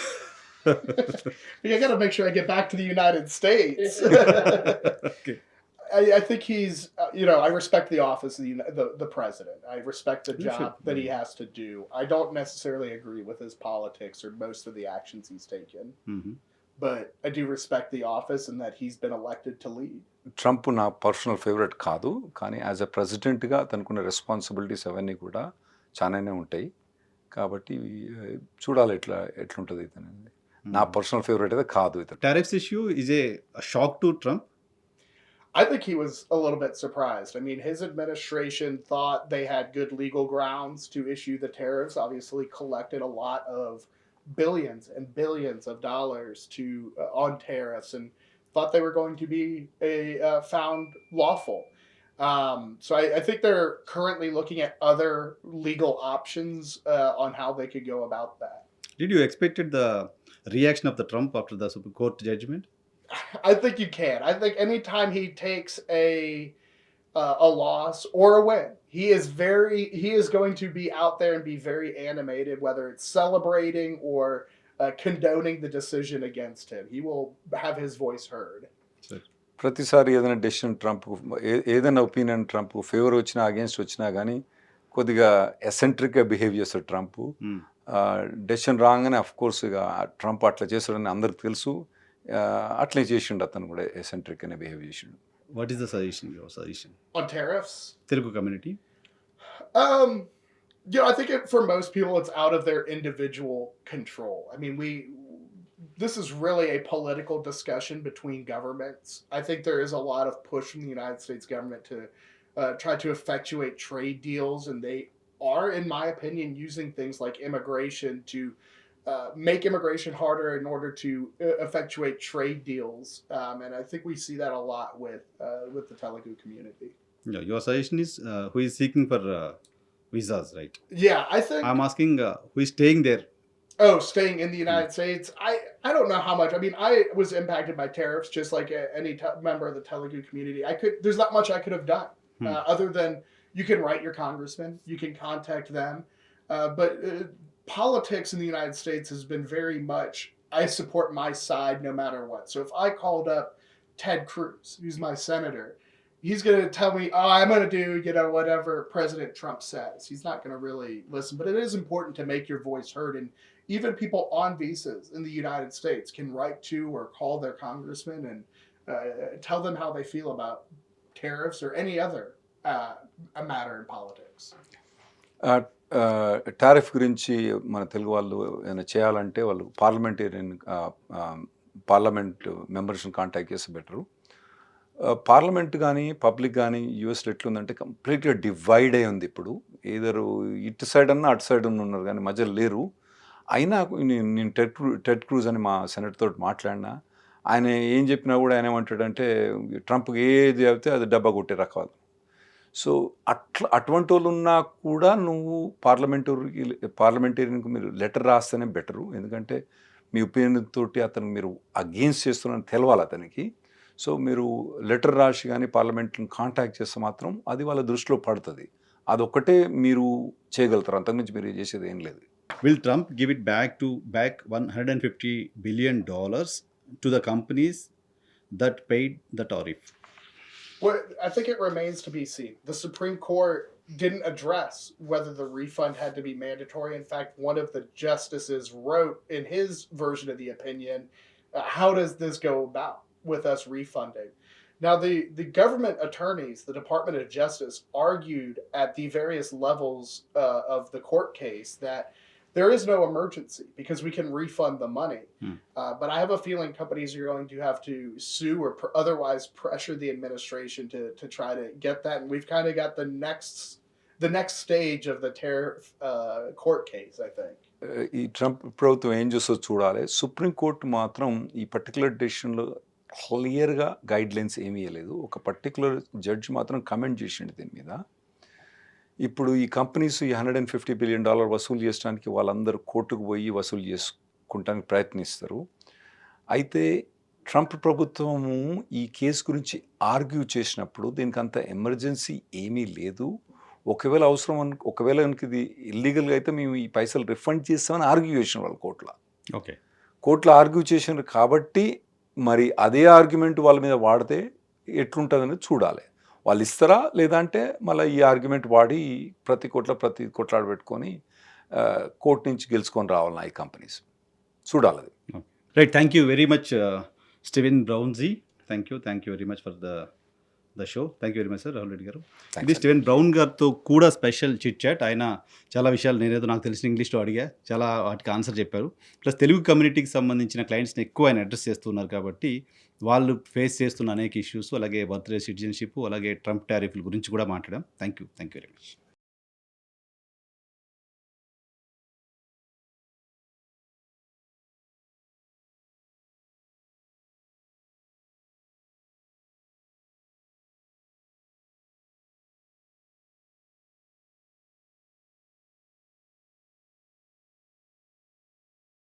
I got to make sure I get back to the United States. Okay. I think he's, I respect the office of the president. I respect the job that he has to do. I don't necessarily agree with his politics or most of the actions he's taken. but I do respect the office and that he's been elected to lead. Trump నా personal favourite కాదు, కానీ as a ప్రెసిడెంట్గా తనకున్న responsibilities అవన్నీ కూడా చాలానే ఉంటాయి. కాబట్టి చూడాలి ఎట్లుంటుంది ఇతను. నా పర్సనల్ ఫేవరెట్ అయితే కాదు ఇతను. Tariffs issue is a shock to Trump. I think he was a little bit surprised. I mean, his administration thought they had good legal grounds to issue the tariffs, obviously collected a lot of billions and billions of dollars to on tariffs and thought they were going to be found lawful. So I think they're currently looking at other legal options on how they could go about that. Did you expected the reaction of the Trump after the Supreme Court judgment? I think you can. I think anytime he takes a loss or a win, he is going to be out there and be very animated, whether it's celebrating or condoning the decision against him. He will have his voice heard. ప్రతిసారి ఏదైనా decision Trump, ఏదైనా opinion Trump favour వచ్చినా against వచ్చినా కానీ కొద్దిగా ఎసెంట్రిక్గా behave చేస్తాడు Trump. Decision రాగానే of course ఇక ట్రంప్ అట్లా చేస్తాడని అందరికి తెలుసు. అట్లే చేసిండు అతను కూడా, ఎసెంట్రిక్ అనే బిహేవ్ చేసిండు. What is the suggestion, your suggestion? On tariffs? Telugu community? I think for most people it's out of their individual control. I mean, this is really a political discussion between governments. I think there is a lot of push from the United States government to try to effectuate trade deals, and they are, in my opinion, using things like immigration to make immigration harder in order to effectuate trade deals. And I think we see that a lot with the Telugu community. Yeah, your suggestion is who is seeking for visas, right? Yeah, I think... I'm asking who is staying there. Oh, staying in the United States. I don't know how much. I mean, I was impacted by tariffs just like any member of the Telugu community. There's not much I could have done other than you can write your congressman, you can contact them. But politics in the United States has been very much, I support my side no matter what. So if I called up Ted Cruz, who's my senator, he's going to tell me, oh, I'm going to do, whatever President Trump says. He's not going to really listen. But it is important to make your voice heard. And even people on visas in the United States can write to or call their congressman and tell them how they feel about tariffs or any other a matter in politics. Tariff గురించి మన తెలుగు వాళ్ళు ఏమైనా చేయాలంటే వాళ్ళు parliament మెంబర్స్ని contact చేస్తే better. Parliament కానీ public కానీ యూఎస్లో ఎట్లుందంటే కంప్లీట్గా డివైడ్ అయి ఉంది ఇప్పుడు. ఏదరు ఇటు సైడ్ అన్నా అటు సైడ్ ఉన్నారు కానీ మధ్యలో లేరు. అయినా నేను టెడ్ క్రూజ్ అని మా సెనేటర్ తోటి మాట్లాడినా, ఆయన ఏం చెప్పినా కూడా ఆయన ఏమంటాడంటే ట్రంప్కి ఏది చెబితే అది డబ్బా కొట్టే రకాలు. సో అటువంటి వాళ్ళు ఉన్నా కూడా నువ్వు పార్లమెంటేరియన్కి మీరు లెటర్ రాస్తేనే బెటరు. ఎందుకంటే మీ ఒపీనియన్ తోటి అతను మీరు అగెయిన్స్ట్ చేస్తున్నారని తెలవాలి అతనికి. సో మీరు లెటర్ రాసి కానీ పార్లమెంట్ని కాంటాక్ట్ చేస్తే మాత్రం అది వాళ్ళ దృష్టిలో పడుతుంది. అదొక్కటే మీరు చేయగలుగుతారు, అంతకుమించి మీరు చేసేది ఏం లేదు. Will Trump give it back $150 billion to the companies that paid the tariff? Well, I think it remains to be seen. The Supreme Court didn't address whether the refund had to be mandatory. In fact, one of the justices wrote in his version of the opinion, how does this go about with us refunding? Now, the government attorneys, the Department of Justice, argued at the various levels of the court case that there is no emergency because we can refund the money. But I have a feeling companies are going to have to sue or otherwise pressure the administration to try to get that. And we've kind of got the next stage of the tariff court case, I think. ఈ Trump ప్రభుత్వం ఏం చేస్తో చూడాలి. Supreme court మాత్రం ఈ particular డెసిషన్లో క్లియర్గా guide lines ఏమీ ఇవ్వలేదు. ఒక పర్టికులర్ జడ్జ్ మాత్రం కమెంట్ చేసిండు దీని మీద. ఇప్పుడు ఈ కంపెనీస్ ఈ $150 బిలియన్ వసూలు చేయడానికి వాళ్ళందరూ కోర్టుకు పోయి వసూలు చేసుకుంటానికి ప్రయత్నిస్తారు. అయితే ట్రంప్ ప్రభుత్వము ఈ కేసు గురించి ఆర్గ్యూ చేసినప్పుడు దీనికి అంత ఎమర్జెన్సీ ఏమీ లేదు. ఒకవేళ కనుక ఇది ఇల్లీగల్గా అయితే మేము ఈ పైసలు రిఫండ్ చేస్తామని ఆర్గ్యూ చేసిన వాళ్ళు కోర్టులో ఆర్గ్యూ చేసినారు. కాబట్టి మరి అదే ఆర్గ్యుమెంట్ వాళ్ళ మీద వాడితే ఎట్లుంటుందని చూడాలి. వాళ్ళు ఇస్తారా లేదంటే మళ్ళీ ఈ ఆర్గ్యుమెంట్ వాడి ప్రతి కొట్లాడ పెట్టుకొని కోర్టు నుంచి గెలుచుకొని రావాలన్నా ఈ కంపెనీస్ చూడాలి. Right. Thank you very much Steven Brown ji. Thank you very much for the show. Thank you very much sir Rahul Reddy గారు. Thanks ఇది అండి. స్టీవెన్ బ్రౌన్ గారితో కూడా స్పెషల్ చిట్ చాట్. ఆయన చాలా విషయాలు నేనేదో నాకు తెలిసిన ఇంగ్లీష్లో అడిగా, చాలా వాటికి ఆన్సర్ చెప్పారు. ప్లస్ తెలుగు కమ్యూనిటీకి సంబంధించిన క్లయింట్స్ని ఎక్కువ ఆయన అడ్రస్ చేస్తున్నారు కాబట్టి వాళ్ళు ఫేస్ చేస్తున్న అనేక ఇష్యూస్, అలాగే బర్త్డే సిటిజన్షిప్, అలాగే ట్రంప్ టారిఫ్ల గురించి కూడా మాట్లాడాం. Thank you very much.